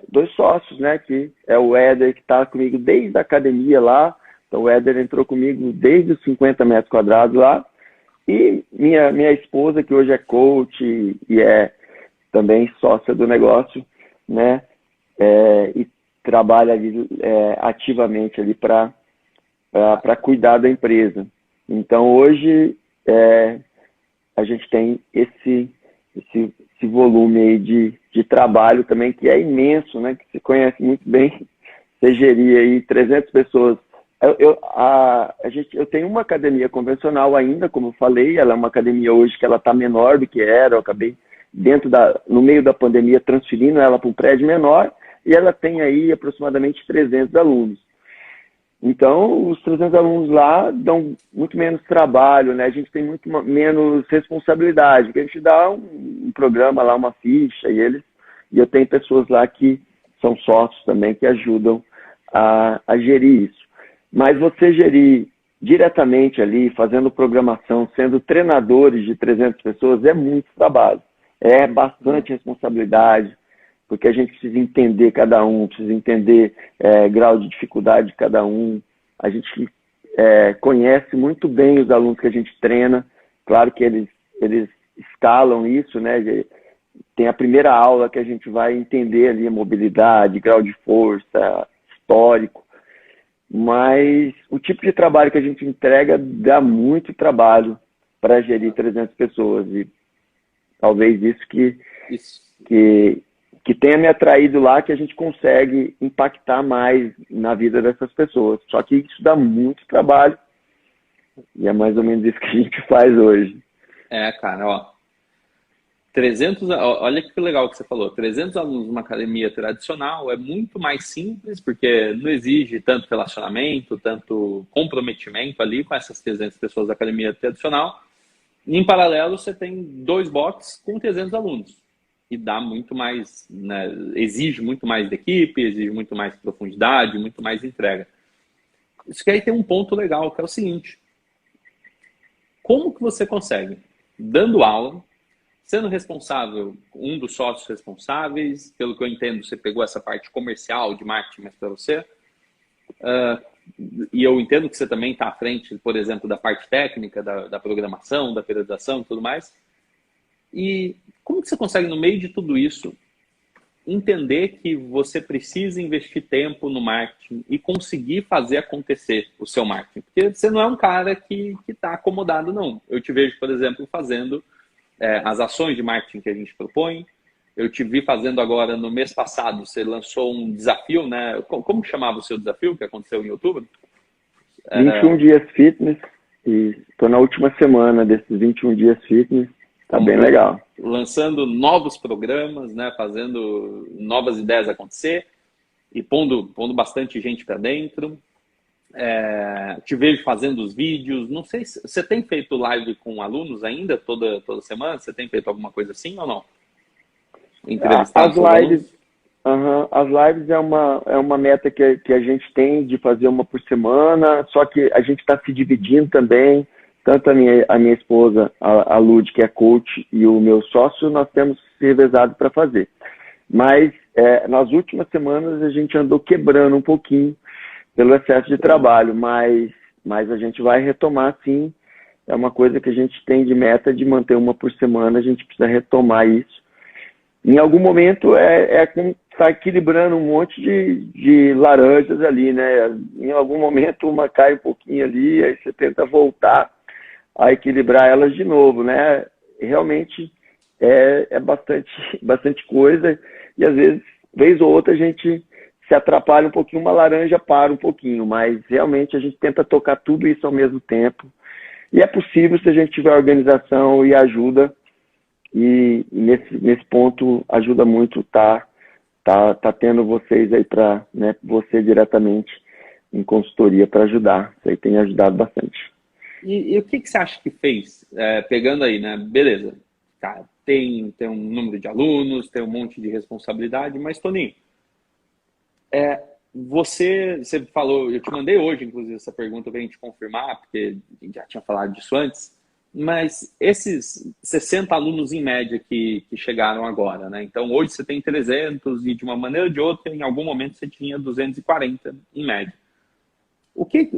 2 sócios, né, que é o Éder, que está comigo desde a academia lá. Então o Éder entrou comigo desde os 50 metros quadrados lá. E minha esposa, que hoje é coach e é também sócia do negócio, né, e trabalha ali, ativamente ali para cuidar da empresa. Então hoje a gente tem esse volume aí de de trabalho também, que é imenso, né? Que você conhece muito bem. Você gerir aí 300 pessoas. Eu tenho uma academia convencional ainda, como eu falei, ela é uma academia hoje que ela está menor do que era, eu acabei no meio da pandemia transferindo ela para um prédio menor, e ela tem aí aproximadamente 300 alunos. Então, os 300 alunos lá dão muito menos trabalho, né? A gente tem muito menos responsabilidade, porque a gente dá um programa lá, uma ficha, e eu tenho pessoas lá que são sócios também, que ajudam a gerir isso. Mas você gerir diretamente ali, fazendo programação, sendo treinadores de 300 pessoas, é muito trabalho. É bastante responsabilidade, porque a gente precisa entender cada um, precisa entender grau de dificuldade de cada um. A gente conhece muito bem os alunos que a gente treina. Claro que eles escalam isso, né? Tem a primeira aula que a gente vai entender ali a mobilidade, grau de força, histórico. Mas o tipo de trabalho que a gente entrega dá muito trabalho para gerir 300 pessoas. E talvez isso que tenha me atraído lá, que a gente consegue impactar mais na vida dessas pessoas. Só que isso dá muito trabalho. E é mais ou menos isso que a gente faz hoje. Cara, ó. 300, olha que legal que você falou, 300 alunos numa academia tradicional é muito mais simples, porque não exige tanto relacionamento, tanto comprometimento ali com essas 300 pessoas da academia tradicional. E, em paralelo, você tem 2 boxes com 300 alunos. E dá muito mais, né, exige muito mais da equipe, exige muito mais profundidade, muito mais entrega. Isso que aí tem um ponto legal, que é o seguinte: como que você consegue, dando aula, sendo responsável, um dos sócios responsáveis, pelo que eu entendo, você pegou essa parte comercial de marketing mais para você, e eu entendo que você também está à frente, por exemplo, da parte técnica, da programação, da periodização e tudo mais. E como que você consegue, no meio de tudo isso, entender que você precisa investir tempo no marketing e conseguir fazer acontecer o seu marketing? Porque você não é um cara que está acomodado, não. Eu te vejo, por exemplo, fazendo as ações de marketing que a gente propõe. Eu te vi fazendo agora, no mês passado, você lançou um desafio, né? Como chamava o seu desafio, que aconteceu em outubro? 21 dias fitness, e estou na última semana desses 21 dias fitness, tá bem legal. Lançando novos programas, né? Fazendo novas ideias acontecer e pondo bastante gente para dentro. Te vejo fazendo os vídeos. Não sei se você tem feito live com alunos ainda toda semana. Você tem feito alguma coisa assim ou não? As lives, as lives é uma meta que a gente tem de fazer uma por semana, só que a gente está se dividindo também. Tanto a minha esposa, a Lud, que é coach, e o meu sócio, nós temos se revezado para fazer. Mas nas últimas semanas a gente andou quebrando um pouquinho pelo excesso de trabalho, mas a gente vai retomar, sim. É uma coisa que a gente tem de meta de manter uma por semana, a gente precisa retomar isso. Em algum momento é como estar equilibrando um monte de laranjas ali, né? Em algum momento uma cai um pouquinho ali, aí você tenta voltar a equilibrar elas de novo, né? Realmente é bastante coisa, e às vezes, vez ou outra, a gente se atrapalha um pouquinho, uma laranja para um pouquinho, mas realmente a gente tenta tocar tudo isso ao mesmo tempo. E é possível se a gente tiver organização e ajuda, e nesse ponto ajuda muito tá tendo vocês aí para, né, você diretamente em consultoria para ajudar. Isso aí tem ajudado bastante. E o que você acha que fez? Pegando aí, né? Beleza, tá, tem um número de alunos, tem um monte de responsabilidade, mas, Toninho, você falou, eu te mandei hoje, inclusive, essa pergunta para a gente confirmar, porque a gente já tinha falado disso antes, mas esses 60 alunos em média que chegaram agora, né? Então, hoje você tem 300 e, de uma maneira ou de outra, em algum momento você tinha 240 em média.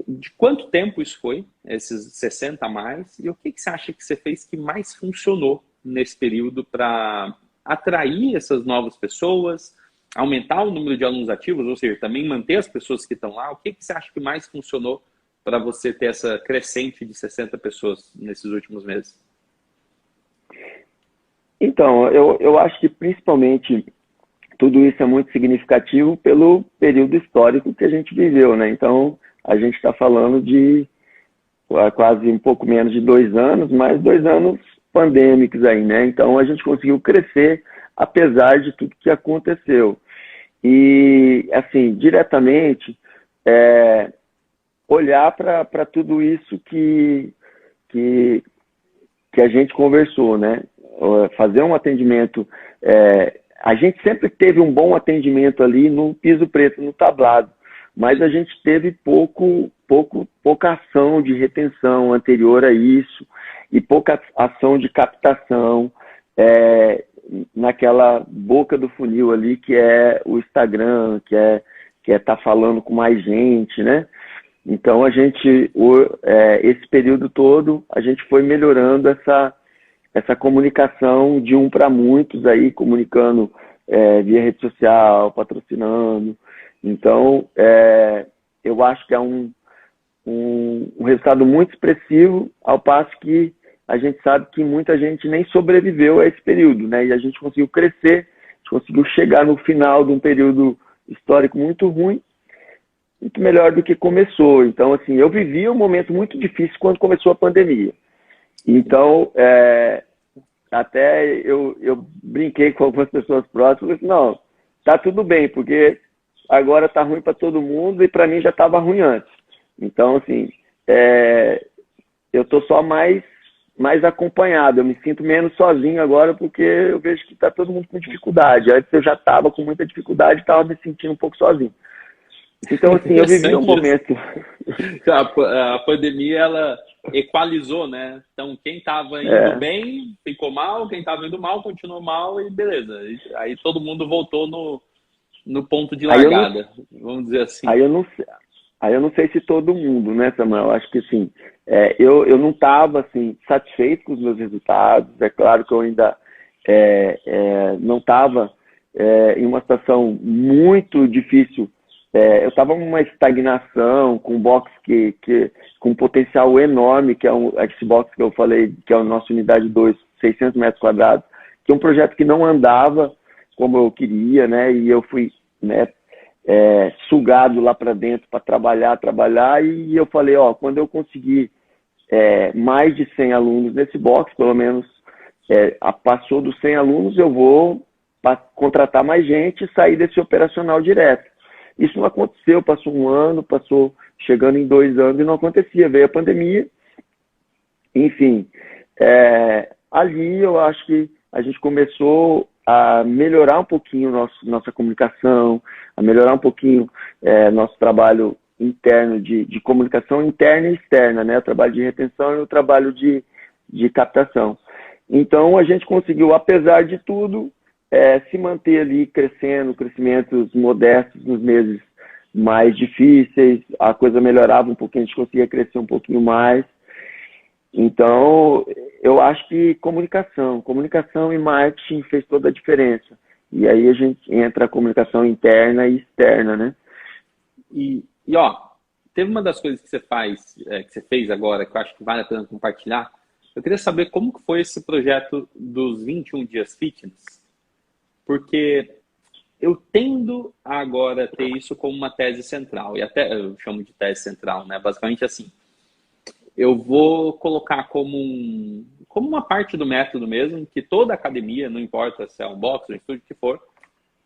De quanto tempo isso foi, esses 60 a mais, e o que você acha que você fez que mais funcionou nesse período para atrair essas novas pessoas, aumentar o número de alunos ativos, ou seja, também manter as pessoas que estão lá? O que você acha que mais funcionou para você ter essa crescente de 60 pessoas nesses últimos meses? Então, eu acho que principalmente tudo isso é muito significativo pelo período histórico que a gente viveu, né? Então, a gente está falando de quase um pouco menos de 2 anos, mas 2 anos pandêmicos aí, né? Então, a gente conseguiu crescer apesar de tudo que aconteceu. E, assim, diretamente, olhar para tudo isso que, que a gente conversou, né? Fazer um atendimento. A gente sempre teve um bom atendimento ali no piso preto, no tablado, mas a gente teve pouca ação de retenção anterior a isso e pouca ação de captação naquela boca do funil ali que é o Instagram, que é estar falando com mais gente, né? Então, esse período todo, a gente foi melhorando essa comunicação de um para muitos aí, comunicando via rede social, patrocinando. Então, eu acho que é um resultado muito expressivo, ao passo que a gente sabe que muita gente nem sobreviveu a esse período, né? E a gente conseguiu crescer, a gente conseguiu chegar no final de um período histórico muito ruim, muito melhor do que começou. Então, assim, eu vivi um momento muito difícil quando começou a pandemia. Então, até eu brinquei com algumas pessoas próximas, não, tá tudo bem, porque agora tá ruim para todo mundo e para mim já estava ruim antes. Então, assim, eu tô só mais acompanhado, eu me sinto menos sozinho agora porque eu vejo que tá todo mundo com dificuldade. Antes eu já estava com muita dificuldade e estava me sentindo um pouco sozinho. Então, assim, eu vivi um momento... A pandemia, ela equalizou, né? Então, quem estava indo bem, ficou mal, quem estava indo mal, continuou mal e beleza. Aí todo mundo voltou no ponto de largada, vamos dizer assim. Aí eu não sei se todo mundo, né, Samuel? Acho que, assim, eu não estava, assim, satisfeito com os meus resultados. É claro que eu ainda não estava em uma situação muito difícil. Eu estava numa estagnação, com um box com um potencial enorme, que é esse box que eu falei, que é a nossa unidade 2, 600 metros quadrados, que é um projeto que não andava como eu queria, né? E eu fui, né, sugado lá para dentro para trabalhar, e eu falei, quando eu conseguir mais de 100 alunos nesse box, pelo menos passou dos 100 alunos, eu vou contratar mais gente e sair desse operacional direto. Isso não aconteceu, passou um ano, passou chegando em 2 anos e não acontecia, veio a pandemia. Enfim, ali eu acho que a gente começou a melhorar um pouquinho nossa comunicação, a melhorar um pouquinho nosso trabalho interno de comunicação interna e externa, né? O trabalho de retenção e o trabalho de captação. Então, a gente conseguiu, apesar de tudo, se manter ali crescendo, crescimentos modestos nos meses mais difíceis, a coisa melhorava um pouquinho, a gente conseguia crescer um pouquinho mais. Então, eu acho que comunicação e marketing fez toda a diferença. E aí a gente entra a comunicação interna e externa, né? Teve uma das coisas que você fez agora, que eu acho que vale a pena compartilhar. Eu queria saber como que foi esse projeto dos 21 dias fitness. Porque eu tendo a agora ter isso como uma tese central, e até eu chamo de tese central, né? Basicamente assim, eu vou colocar como uma parte do método mesmo, que toda academia, não importa se é um box ou um estúdio que for,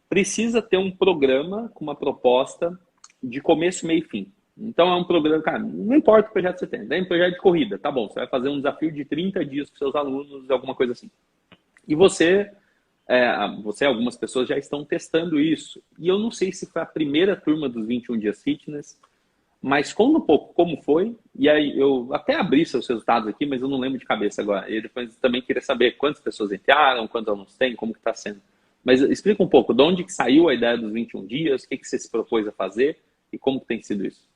precisa ter um programa com uma proposta de começo, meio e fim. Então é um programa, cara, não importa o projeto que você tem, tem um projeto de corrida, tá bom, você vai fazer um desafio de 30 dias com seus alunos, alguma coisa assim. E você, algumas pessoas já estão testando isso. E eu não sei se foi a primeira turma dos 21 dias fitness, mas conta um pouco como foi. E aí eu até abri seus resultados aqui, mas eu não lembro de cabeça agora. E depois também queria saber quantas pessoas entraram, quantos alunos tem, como que está sendo. Mas explica um pouco de onde que saiu a ideia dos 21 dias, o que você se propôs a fazer e como que tem sido isso.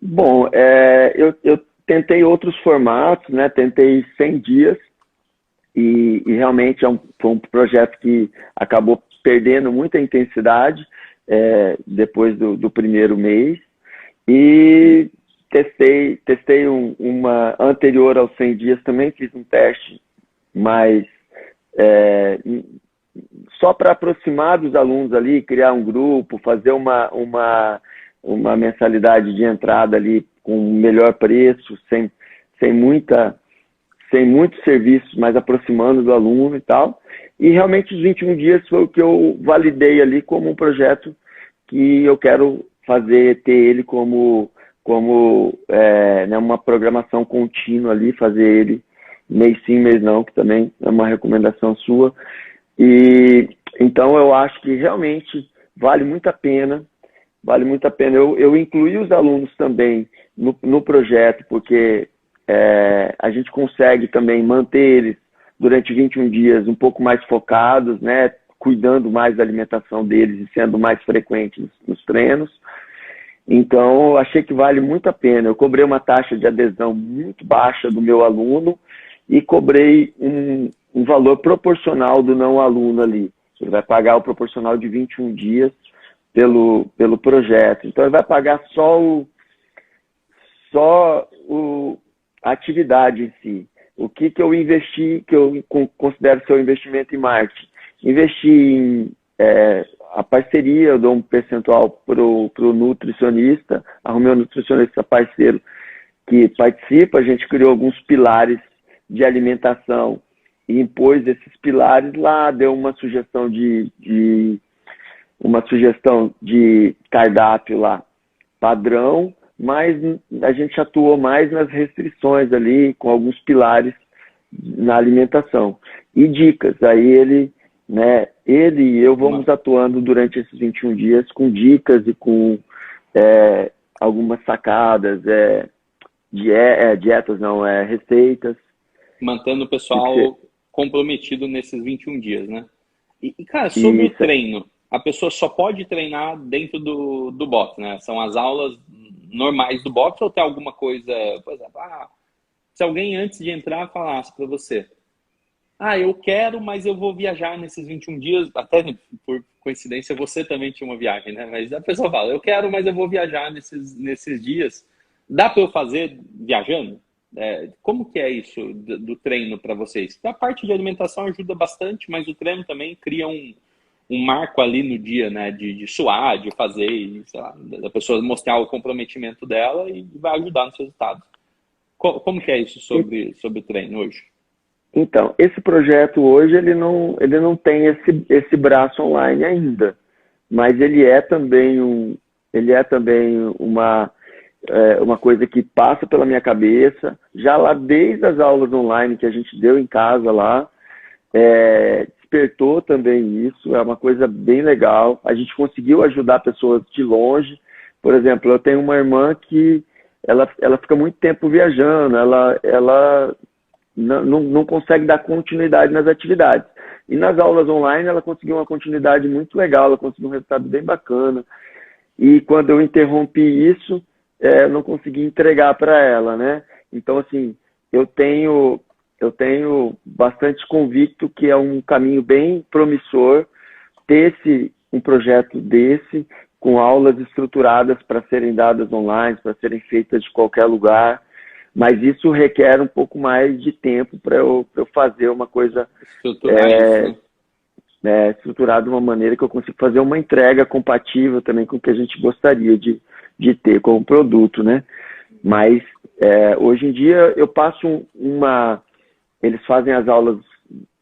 Bom, eu tentei outros formatos, né? Tentei 100 dias. E realmente foi um projeto que acabou perdendo muita intensidade depois do primeiro mês. E testei uma anterior aos 100 dias também, fiz um teste mas é, só para aproximar dos alunos ali, criar um grupo, fazer uma mensalidade de entrada ali com melhor preço, sem muitos serviços, mas aproximando do aluno e tal. E realmente os 21 dias foi o que eu validei ali como um projeto que eu quero fazer, ter ele como né, uma programação contínua ali, fazer ele mês sim, mês não, que também é uma recomendação sua. E então eu acho que realmente vale muito a pena. Eu incluí os alunos também no projeto, porque a gente consegue também manter eles durante 21 dias um pouco mais focados, né, cuidando mais da alimentação deles e sendo mais frequentes nos treinos. Então, eu achei que vale muito a pena. Eu cobrei uma taxa de adesão muito baixa do meu aluno e cobrei um valor proporcional do não aluno ali. Ele vai pagar o proporcional de 21 dias pelo projeto. Então, ele vai pagar só a atividade em si. O que eu investi, que eu considero ser um investimento em marketing? Investi em a parceria, eu dou um percentual para o nutricionista, arrumei um nutricionista parceiro que participa, a gente criou alguns pilares de alimentação e impôs esses pilares lá, deu uma sugestão de cardápio lá, padrão, mas a gente atuou mais nas restrições ali, com alguns pilares na alimentação. E dicas, aí ele e eu vamos atuando durante esses 21 dias com dicas e com algumas sacadas, dietas não, receitas. Mantendo o pessoal comprometido nesses 21 dias, né? E cara, sobre o treino, a pessoa só pode treinar dentro do box, né? São as aulas normais do box ou tem alguma coisa, por exemplo, se alguém antes de entrar falasse para você, eu quero, mas eu vou viajar nesses 21 dias, até por coincidência você também tinha uma viagem, né? Mas a pessoa fala, eu quero, mas eu vou viajar nesses dias. Dá para eu fazer viajando? Como que é isso do treino para vocês? A parte de alimentação ajuda bastante, mas o treino também cria um marco ali no dia, né? De suar, de fazer, sei lá, da pessoa mostrar o comprometimento dela e vai ajudar nos resultados. Como que é isso sobre o treino hoje? Então, esse projeto hoje, ele não tem esse braço online ainda, mas ele é também uma coisa que passa pela minha cabeça, já lá desde as aulas online que a gente deu em casa lá, despertou também isso, é uma coisa bem legal, a gente conseguiu ajudar pessoas de longe. Por exemplo, eu tenho uma irmã que ela fica muito tempo viajando, ela não consegue dar continuidade nas atividades. E nas aulas online ela conseguiu uma continuidade muito legal, ela conseguiu um resultado bem bacana. E quando eu interrompi isso, eu não consegui entregar para ela, né? Então, assim, eu tenho bastante convicto que é um caminho bem promissor ter um projeto desse, com aulas estruturadas para serem dadas online, para serem feitas de qualquer lugar. Mas isso requer um pouco mais de tempo para eu fazer uma coisa estruturada de uma maneira que eu consiga fazer uma entrega compatível também com o que a gente gostaria de ter como produto, né? Mas hoje em dia eu passo eles fazem as aulas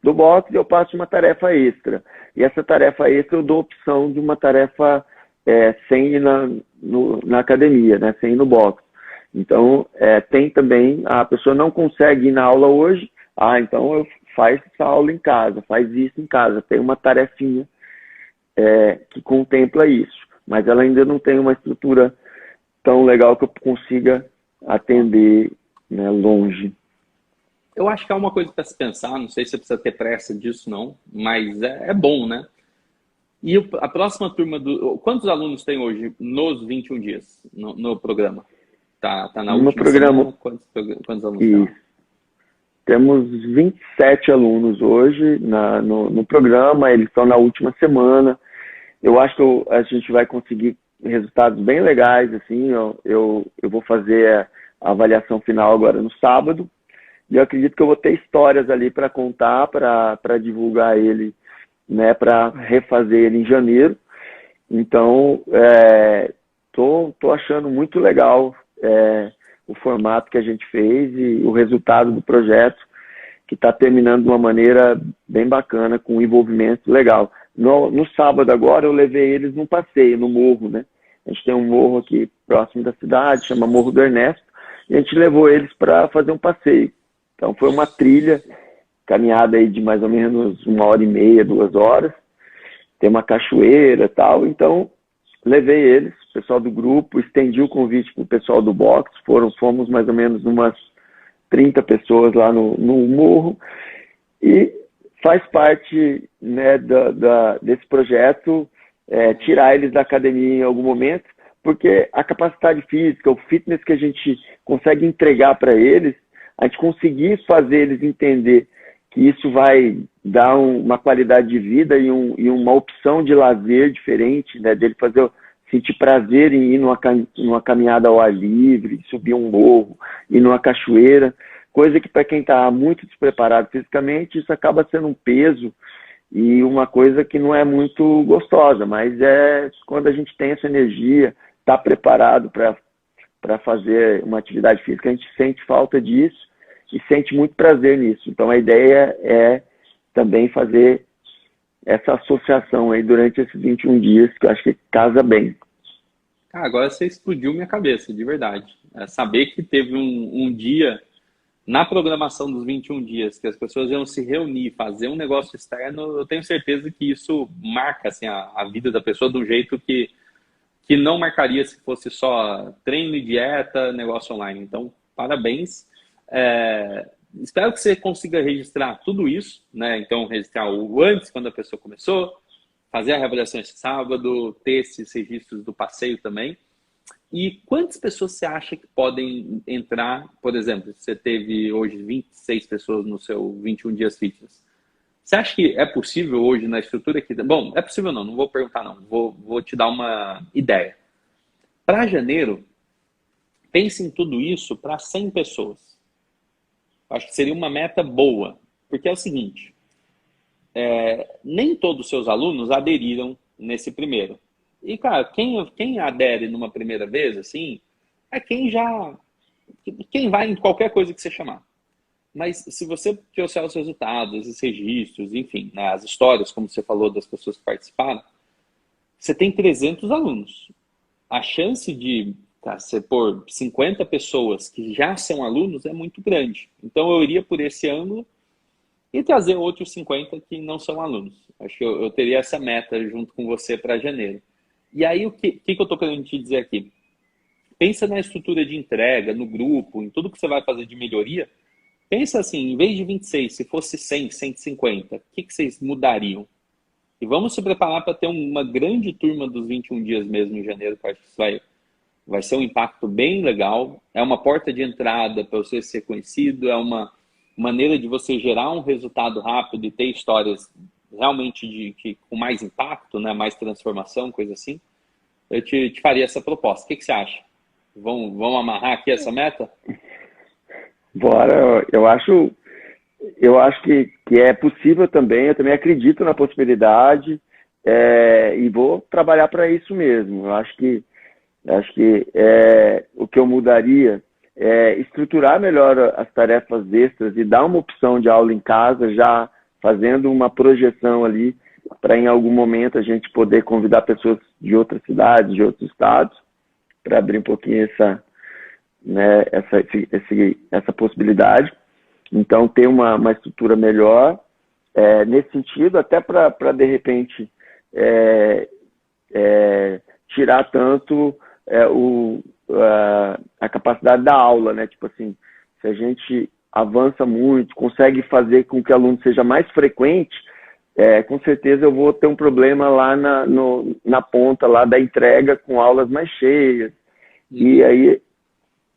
do box e eu passo uma tarefa extra. E essa tarefa extra eu dou opção de uma tarefa sem ir na academia, né? Sem ir no box. Então, tem também, a pessoa não consegue ir na aula hoje, então faz essa aula em casa, faz isso em casa, tem uma tarefinha que contempla isso, mas ela ainda não tem uma estrutura tão legal que eu consiga atender, né, longe. Eu acho que é uma coisa para se pensar, não sei se você precisa ter pressa disso não, mas é bom, né? E a próxima turma quantos alunos tem hoje nos 21 dias no programa? Tá na última programa, semana? Quantos alunos tem? Temos 27 alunos hoje no programa, eles estão na última semana. Eu acho que a gente vai conseguir resultados bem legais, assim. Eu vou fazer a avaliação final agora no sábado, e eu acredito que eu vou ter histórias ali para contar, para divulgar ele, né, para refazer ele em janeiro. Então, tô achando muito legal o formato que a gente fez e o resultado do projeto, que está terminando de uma maneira bem bacana, com um envolvimento legal. No sábado agora, eu levei eles num passeio, no morro, né? A gente tem um morro aqui próximo da cidade, chama Morro do Ernesto, e a gente levou eles para fazer um passeio. Então foi uma trilha, caminhada aí de mais ou menos 1h30, 2 horas, tem uma cachoeira e tal, então levei eles, o pessoal do grupo, estendi o convite para o pessoal do box, fomos mais ou menos umas 30 pessoas lá no morro, e faz parte, né, desse projeto tirar eles da academia em algum momento, porque a capacidade física, o fitness que a gente consegue entregar para eles, a gente conseguir fazer eles entender que isso vai dar uma qualidade de vida e uma opção de lazer diferente, né, dele sentir prazer em ir numa caminhada ao ar livre, subir um morro, ir numa cachoeira, coisa que para quem está muito despreparado fisicamente, isso acaba sendo um peso e uma coisa que não é muito gostosa, mas quando a gente tem essa energia, está preparado para fazer uma atividade física, a gente sente falta disso e sente muito prazer nisso. Então a ideia é também fazer essa associação aí durante esses 21 dias, que eu acho que casa bem. Agora você explodiu minha cabeça, de verdade. Saber que teve um dia na programação dos 21 dias que as pessoas iam se reunir, fazer um negócio externo, eu tenho certeza que isso marca assim, a vida da pessoa de um jeito que não marcaria se fosse só treino e dieta, negócio online. Então, parabéns. Espero que você consiga registrar tudo isso, né? Então, registrar o antes, quando a pessoa começou, fazer a reavaliação esse sábado, ter esses registros do passeio também. E quantas pessoas você acha que podem entrar? Por exemplo, você teve hoje 26 pessoas no seu 21 dias fitness. Você acha que é possível hoje na estrutura que... Bom, é possível não vou perguntar não. Vou te dar uma ideia. Para janeiro, pense em tudo isso para 100 pessoas. Acho que seria uma meta boa. Porque é o seguinte, nem todos os seus alunos aderiram nesse primeiro. E, cara, quem adere numa primeira vez, assim, é quem vai em qualquer coisa que você chamar. Mas se você trouxer os resultados, os registros, enfim, né, as histórias, como você falou, das pessoas que participaram, você tem 300 alunos. A chance de você pôr 50 pessoas que já são alunos é muito grande. Então, eu iria por esse ângulo e trazer outros 50 que não são alunos. Acho que eu teria essa meta junto com você para janeiro. E aí, o que eu estou querendo te dizer aqui? Pensa na estrutura de entrega, no grupo, em tudo que você vai fazer de melhoria. Pensa assim, em vez de 26, se fosse 100, 150, o que vocês mudariam? E vamos se preparar para ter uma grande turma dos 21 dias mesmo em janeiro, que eu acho que isso vai ser um impacto bem legal. É uma porta de entrada para você ser conhecido, é uma maneira de você gerar um resultado rápido e ter histórias realmente com mais impacto, né? Mais transformação, coisa assim. Eu te faria essa proposta. O que você acha? Vamos amarrar aqui essa meta? Bora. Eu acho que é possível também. Eu também acredito na possibilidade e vou trabalhar para isso mesmo. Eu acho que o que eu mudaria é estruturar melhor as tarefas extras e dar uma opção de aula em casa, já fazendo uma projeção ali para em algum momento a gente poder convidar pessoas de outras cidades, de outros estados, para abrir um pouquinho essa possibilidade. Então, ter uma estrutura melhor nesse sentido, até para de repente, tirar tanto a capacidade da aula, né? Tipo assim, se a gente avança muito, consegue fazer com que o aluno seja mais frequente, com certeza eu vou ter um problema lá na ponta lá da entrega com aulas mais cheias. E aí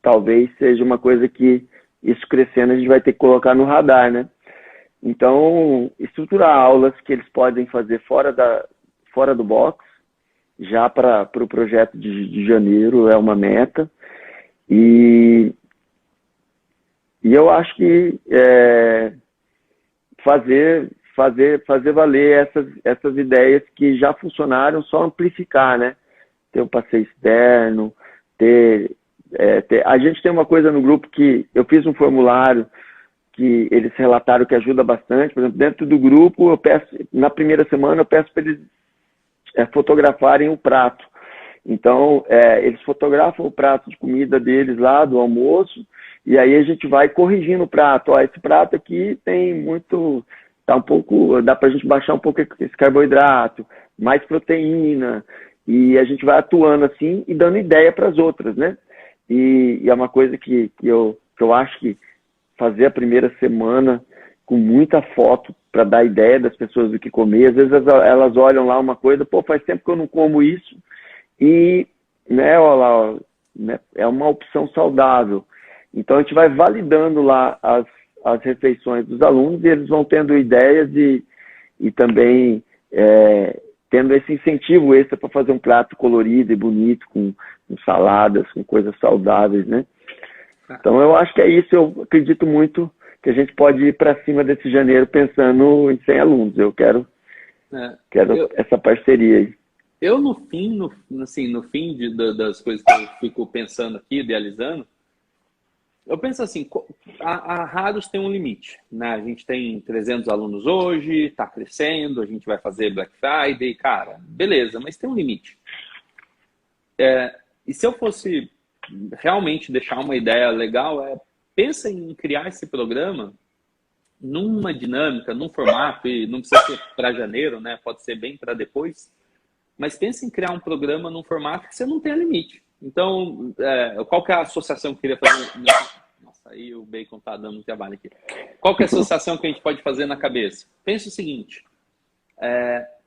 talvez seja uma coisa que isso crescendo a gente vai ter que colocar no radar, né? Então, estruturar aulas que eles podem fazer fora do box, já para o projeto de janeiro é uma meta. E eu acho que fazer valer essas ideias que já funcionaram, só amplificar, né? Ter um passeio externo, a gente tem uma coisa no grupo que eu fiz um formulário que eles relataram que ajuda bastante. Por exemplo, dentro do grupo, eu peço, na primeira semana, eu peço para eles fotografarem o prato. Então, eles fotografam o prato de comida deles lá, do almoço, e aí a gente vai corrigindo o prato. Ó, esse prato aqui tem muito, dá para a gente baixar um pouco esse carboidrato, mais proteína, e a gente vai atuando assim e dando ideia para as outras, né? E é uma coisa que eu acho que fazer a primeira semana com muita foto para dar ideia das pessoas do que comer. Às vezes elas olham lá uma coisa, pô, faz tempo que eu não como isso, e, né, olha lá, né, é uma opção saudável. Então a gente vai validando lá as refeições dos alunos e eles vão tendo ideias e também tendo esse incentivo extra para fazer um prato colorido e bonito, com saladas, com coisas saudáveis, né? Então eu acho que é isso. Eu acredito muito que a gente pode ir para cima desse janeiro pensando em 100 alunos. Eu quero essa parceria aí. Eu, no fim das coisas que eu fico pensando aqui, idealizando, eu penso assim, a Raros tem um limite, né? A gente tem 300 alunos hoje, está crescendo, a gente vai fazer Black Friday, cara, beleza, mas tem um limite. E se eu fosse realmente deixar uma ideia legal, pensa em criar esse programa numa dinâmica, num formato, e não precisa ser para janeiro, né? Pode ser bem para depois, mas pensa em criar um programa num formato que você não tenha limite. Então, qual que é a associação que eu queria fazer? Nossa, aí o bacon tá dando um trabalho aqui. Qual que é a associação que a gente pode fazer na cabeça? Pensa o seguinte,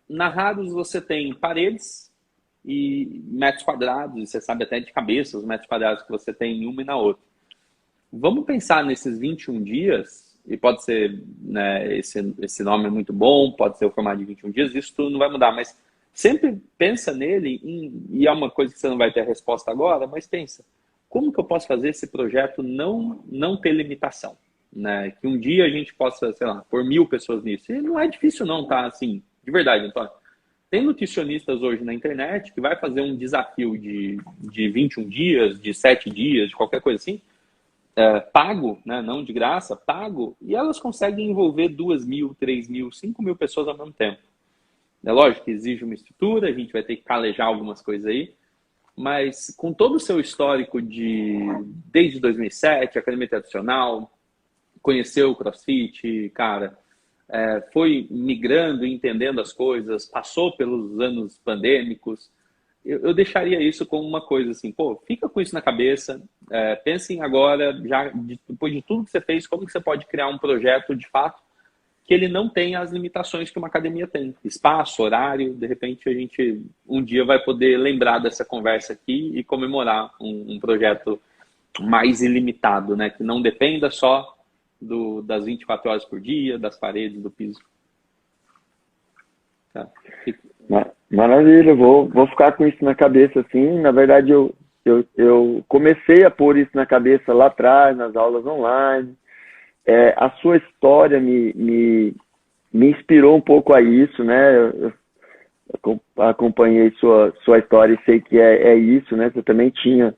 na Raros você tem paredes e metros quadrados, e você sabe até de cabeça os metros quadrados que você tem em uma e na outra. Vamos pensar nesses 21 dias, e pode ser, né, esse nome é muito bom, pode ser o formato de 21 dias, isso tudo não vai mudar, mas sempre pensa nele, e é uma coisa que você não vai ter a resposta agora, mas pensa, como que eu posso fazer esse projeto não ter limitação? Né? Que um dia a gente possa, sei lá, pôr 1000 pessoas nisso. E não é difícil não, tá? Assim, de verdade, Antônio. Tem nutricionistas hoje na internet que vai fazer um desafio de 21 dias, de 7 dias, de qualquer coisa assim, pago, né? Não de graça, pago, e elas conseguem envolver 2.000, 3.000, 5.000 pessoas ao mesmo tempo. É lógico que exige uma estrutura, a gente vai ter que calejar algumas coisas aí, mas com todo o seu histórico desde 2007, academia tradicional, conheceu o CrossFit, cara, foi migrando e entendendo as coisas, passou pelos anos pandêmicos, eu deixaria isso como uma coisa assim, pô, fica com isso na cabeça, pensem agora, já depois de tudo que você fez, como que você pode criar um projeto de fato que ele não tenha as limitações que uma academia tem. Espaço, horário, de repente a gente um dia vai poder lembrar dessa conversa aqui e comemorar um projeto mais ilimitado, né? Que não dependa só das 24 horas por dia, das paredes, do piso. Tá. Maravilha, vou ficar com isso na cabeça, assim. Na verdade, eu comecei a pôr isso na cabeça lá atrás, nas aulas online. A sua história me inspirou um pouco a isso, né? Eu acompanhei sua história e sei que é isso, né? Você também tinha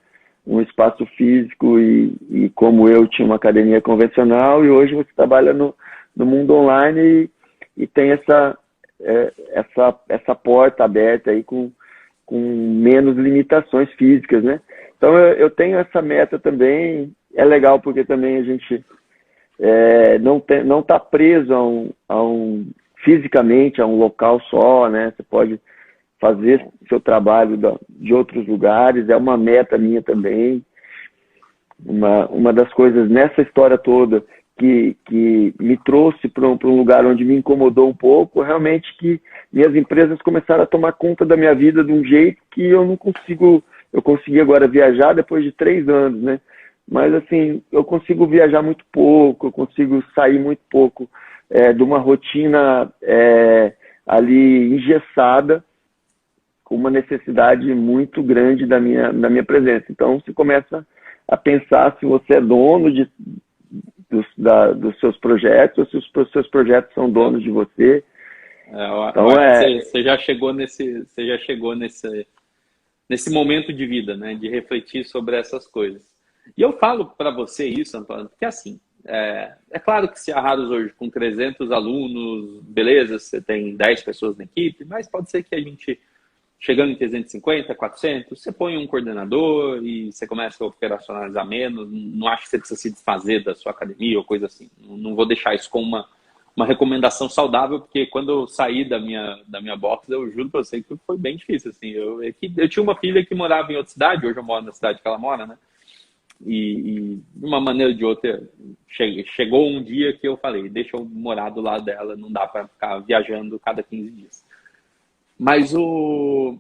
um espaço físico e como eu tinha uma academia convencional, e hoje você trabalha no mundo online e tem essa porta aberta aí com menos limitações físicas, né? Então eu tenho essa meta também. É legal porque também a gente não está preso fisicamente a um local só, né? Você pode fazer seu trabalho de outros lugares. É uma meta minha também. Uma das coisas nessa história toda que me trouxe para um lugar onde me incomodou um pouco, realmente, que minhas empresas começaram a tomar conta da minha vida de um jeito que eu não consigo. Eu consegui agora viajar depois de 3 anos, né? Mas, assim, eu consigo viajar muito pouco, eu consigo sair muito pouco de uma rotina ali engessada, com uma necessidade muito grande da minha presença. Então, você começa a pensar se você é dono dos seus projetos, ou se os seus projetos são donos de você. Então, você já chegou nesse momento de vida, né? De refletir sobre essas coisas. E eu falo para você isso, Antônio, porque assim, é claro que se a Harus hoje com 300 alunos, beleza, você tem 10 pessoas na equipe, mas pode ser que a gente, chegando em 350, 400, você põe um coordenador e você começa a operacionalizar menos, não acho que você precisa se desfazer da sua academia ou coisa assim. Não vou deixar isso como uma recomendação saudável, porque quando eu saí da minha box, eu juro para você que foi bem difícil, assim. Eu tinha uma filha que morava em outra cidade, hoje eu moro na cidade que ela mora, né? E de uma maneira ou de outra, chegou um dia que eu falei, deixa eu morar do lado dela, não dá para ficar viajando cada 15 dias. Mas o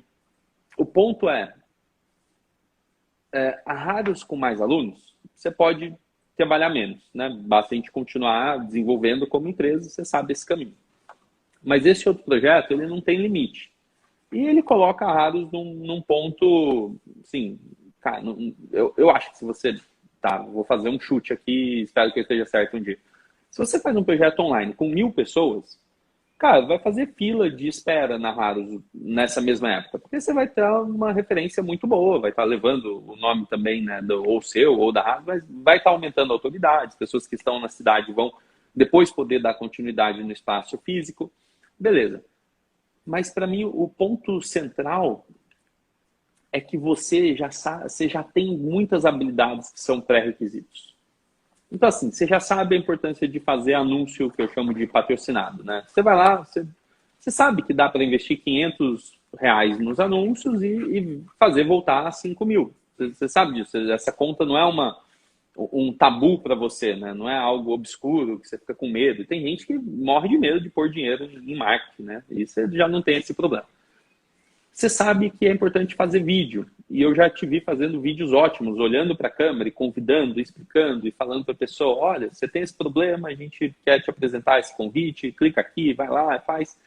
ponto a Harus com mais alunos, você pode trabalhar menos, né? Basta a gente continuar desenvolvendo como empresa, você sabe esse caminho. Mas esse outro projeto, ele não tem limite. E ele coloca a Harus num ponto, assim, cara, eu acho que se você... Tá, vou fazer um chute aqui, espero que eu esteja certo um dia. Se você faz um projeto online com 1000 pessoas, cara, vai fazer fila de espera na Harus nessa mesma época, porque você vai ter uma referência muito boa, vai estar levando o nome também, né, ou seu, ou da Harus, mas vai estar aumentando a autoridade, as pessoas que estão na cidade vão depois poder dar continuidade no espaço físico, beleza. Mas para mim o ponto central é que você já tem muitas habilidades que são pré-requisitos. Então, assim, você já sabe a importância de fazer anúncio, que eu chamo de patrocinado, né? Você vai lá, você sabe que dá para investir R$500 nos anúncios e fazer voltar a 5 mil. Você sabe disso. Essa conta não é um tabu para você, né? Não é algo obscuro que você fica com medo. Tem gente que morre de medo de pôr dinheiro em marketing, né? E você já não tem esse problema. Você sabe que é importante fazer vídeo. E eu já te vi fazendo vídeos ótimos, olhando para a câmera e convidando, explicando e falando para a pessoa, olha, você tem esse problema, a gente quer te apresentar esse convite, clica aqui, vai lá, faz.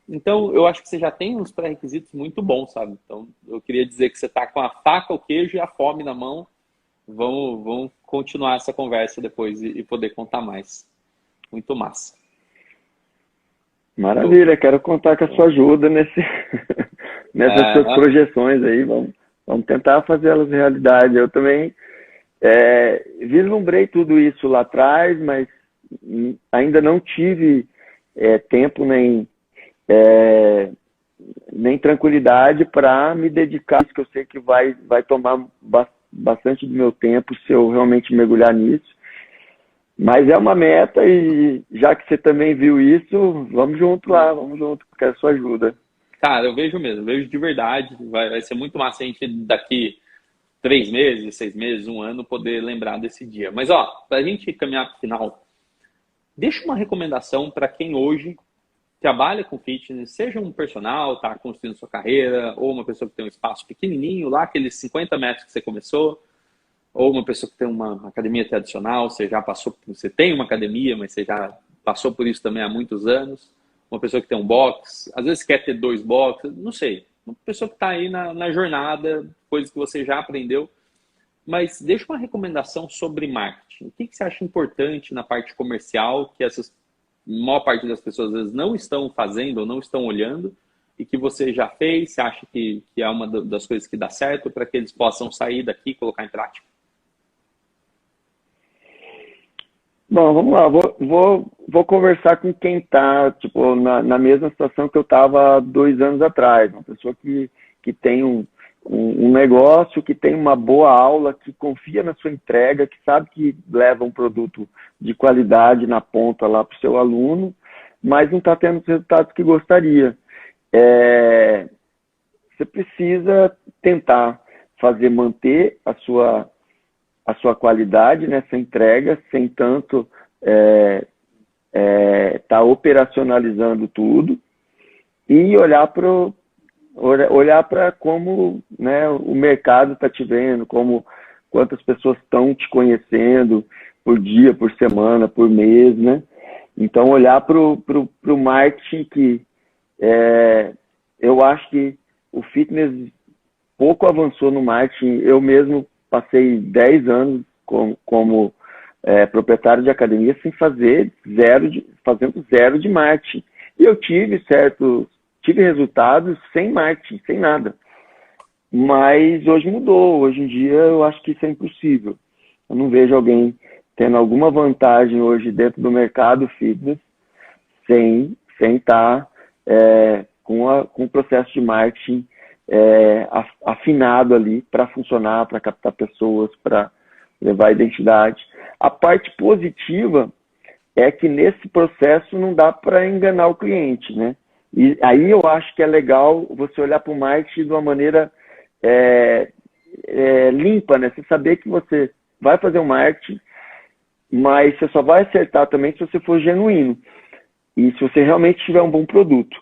Então, eu acho que você já tem uns pré-requisitos muito bons, sabe? Então, eu queria dizer que você está com a faca, o queijo e a fome na mão. Vamos continuar essa conversa depois e poder contar mais. Muito massa. Maravilha, quero contar com a sua ajuda nessas suas projeções aí. Vamos tentar fazê-las realidade. Eu também vislumbrei tudo isso lá atrás, mas ainda não tive tempo nem tranquilidade para me dedicar, que eu sei que vai tomar bastante do meu tempo se eu realmente mergulhar nisso. Mas é uma meta e já que você também viu isso, vamos junto, quero a sua ajuda. Cara, eu vejo mesmo, vejo de verdade. Vai ser muito massa a gente daqui 3 meses, 6 meses, 1 ano, poder lembrar desse dia. Mas, para a gente caminhar para o final, deixa uma recomendação para quem hoje trabalha com fitness, seja um personal, está construindo sua carreira, ou uma pessoa que tem um espaço pequenininho, lá aqueles 50 metros que você começou, ou uma pessoa que tem uma academia tradicional, você tem uma academia, mas você já passou por isso também há muitos anos. Uma pessoa que tem um box, às vezes quer ter 2 boxes, não sei. Uma pessoa que está aí na jornada, coisas que você já aprendeu. Mas deixa uma recomendação sobre marketing. O que você acha importante na parte comercial, que a maior parte das pessoas às vezes não estão fazendo ou não estão olhando, e que você já fez, você acha que é uma das coisas que dá certo para que eles possam sair daqui e colocar em prática? Bom, vamos lá. Vou conversar com quem está na mesma situação que eu estava 2 anos atrás. Uma pessoa que tem um negócio, que tem uma boa aula, que confia na sua entrega, que sabe que leva um produto de qualidade na ponta lá para o seu aluno, mas não está tendo os resultados que gostaria. Você precisa tentar manter a sua qualidade nessa entrega, sem tanto tá operacionalizando tudo, e olhar para como, né, o mercado está te vendo, quantas pessoas estão te conhecendo por dia, por semana, por mês, né? Então, olhar para o marketing, que eu acho que o fitness pouco avançou no marketing. Eu mesmo passei 10 anos como proprietário de academia sem fazer fazendo zero de marketing. E eu tive resultados sem marketing, sem nada. Mas hoje mudou. Hoje em dia eu acho que isso é impossível. Eu não vejo alguém tendo alguma vantagem hoje dentro do mercado fitness sem estar com o processo de marketing afinado ali para funcionar, para captar pessoas, para levar identidade. A parte positiva é que nesse processo não dá para enganar o cliente, né? E aí eu acho que é legal você olhar para o marketing de uma maneira limpa, né? Você saber que você vai fazer um marketing, mas você só vai acertar também se você for genuíno e se você realmente tiver um bom produto.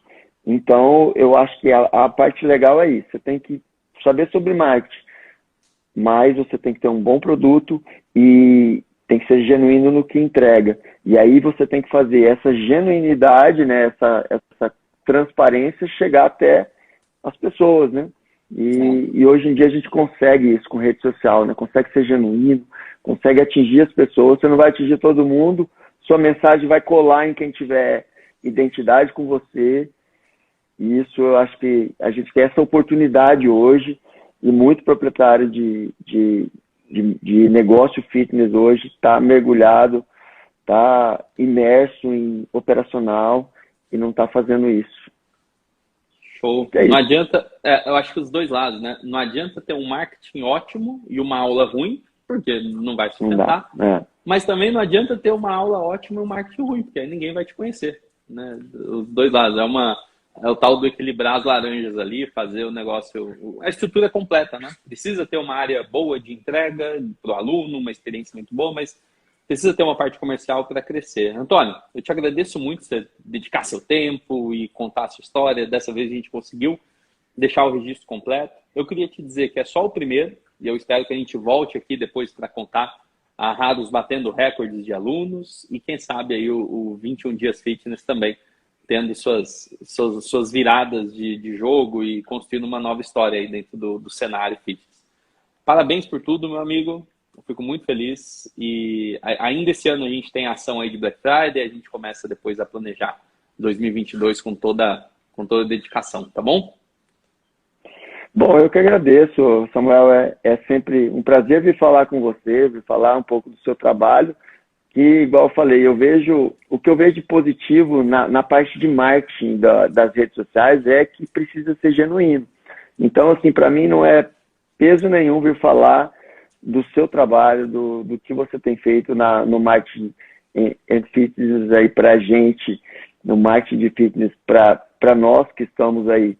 Então, eu acho que a parte legal é isso. Você tem que saber sobre marketing, mas você tem que ter um bom produto e tem que ser genuíno no que entrega. E aí você tem que fazer essa genuinidade, né, essa transparência chegar até as pessoas, né? E hoje em dia a gente consegue isso com rede social, né? Consegue ser genuíno, consegue atingir as pessoas. Você não vai atingir todo mundo, sua mensagem vai colar em quem tiver identidade com você. E isso eu acho que a gente tem essa oportunidade hoje, e muito proprietário de negócio fitness hoje está mergulhado, está imerso em operacional e não está fazendo isso. Show. Não adianta, eu acho que os dois lados, né? Não adianta ter um marketing ótimo e uma aula ruim, porque não vai sustentar. Mas também não adianta ter uma aula ótima e um marketing ruim, porque aí ninguém vai te conhecer, né? Os dois lados. É o tal do equilibrar as laranjas ali, fazer o negócio... A estrutura completa, né? Precisa ter uma área boa de entrega para o aluno, uma experiência muito boa, mas precisa ter uma parte comercial para crescer. Antônio, eu te agradeço muito você dedicar seu tempo e contar a sua história. Dessa vez a gente conseguiu deixar o registro completo. Eu queria te dizer que é só o primeiro, e eu espero que a gente volte aqui depois para contar a Rados batendo recordes de alunos e quem sabe aí o 21 Dias Fitness também tendo suas viradas de jogo e construindo uma nova história aí dentro do cenário fitness. Parabéns por tudo, meu amigo. Eu fico muito feliz. E ainda esse ano a gente tem a ação aí de Black Friday, a gente começa depois a planejar 2022 com toda a dedicação, tá bom? Bom, eu que agradeço, Samuel. É sempre um prazer vir falar com você, vir falar um pouco do seu trabalho. Que, igual eu falei, o que eu vejo de positivo na parte de marketing das redes sociais é que precisa ser genuíno. Então, assim, para mim não é peso nenhum vir falar do seu trabalho, do que você tem feito no marketing em fitness aí pra gente, no marketing de fitness para nós que estamos aí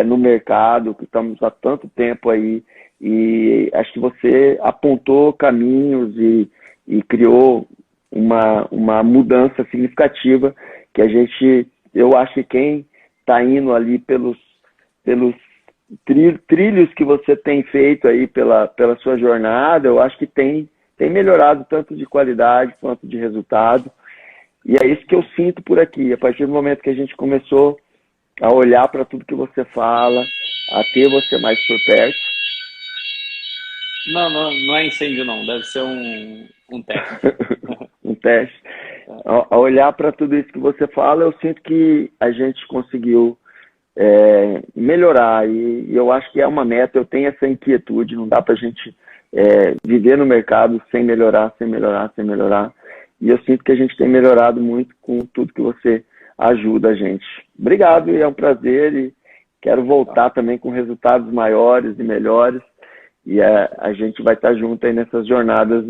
no mercado, que estamos há tanto tempo aí, e acho que você apontou caminhos e criou uma mudança significativa que eu acho que quem está indo ali pelos trilhos que você tem feito aí pela sua jornada, eu acho que tem melhorado tanto de qualidade quanto de resultado, e é isso que eu sinto por aqui. A partir do momento que a gente começou a olhar para tudo que você fala, a ter você mais por perto. Não é incêndio não, deve ser um teste. Um teste. A olhar para tudo isso que você fala, eu sinto que a gente conseguiu melhorar, e eu acho que é uma meta. Eu tenho essa inquietude, não dá para a gente viver no mercado sem melhorar, e eu sinto que a gente tem melhorado muito com tudo que você ajuda a gente. Obrigado, e é um prazer, e quero voltar também com resultados maiores e melhores, e a gente vai estar junto aí nessas jornadas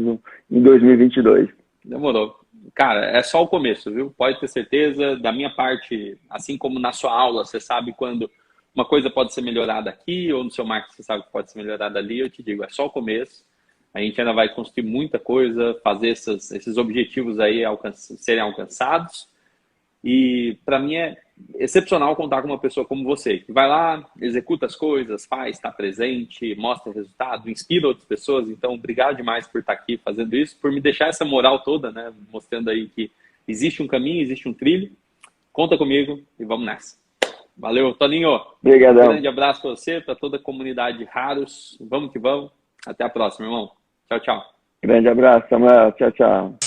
em 2022. Demorou. Cara, é só o começo, viu? Pode ter certeza. Da minha parte, assim como na sua aula, você sabe quando uma coisa pode ser melhorada aqui, ou no seu marketing você sabe que pode ser melhorada ali, eu te digo, é só o começo. A gente ainda vai construir muita coisa, fazer esses objetivos aí serem alcançados. E para mim é excepcional contar com uma pessoa como você, que vai lá, executa as coisas, faz, está presente, mostra o resultado, inspira outras pessoas. Então, obrigado demais por estar aqui fazendo isso, por me deixar essa moral toda, né? Mostrando aí que existe um caminho, existe um trilho. Conta comigo e vamos nessa. Valeu, Toninho. Obrigadão. Um grande abraço para você, para toda a comunidade Raros. Vamos que vamos. Até a próxima, irmão. Tchau, tchau. Grande abraço, Samuel. Tchau, tchau.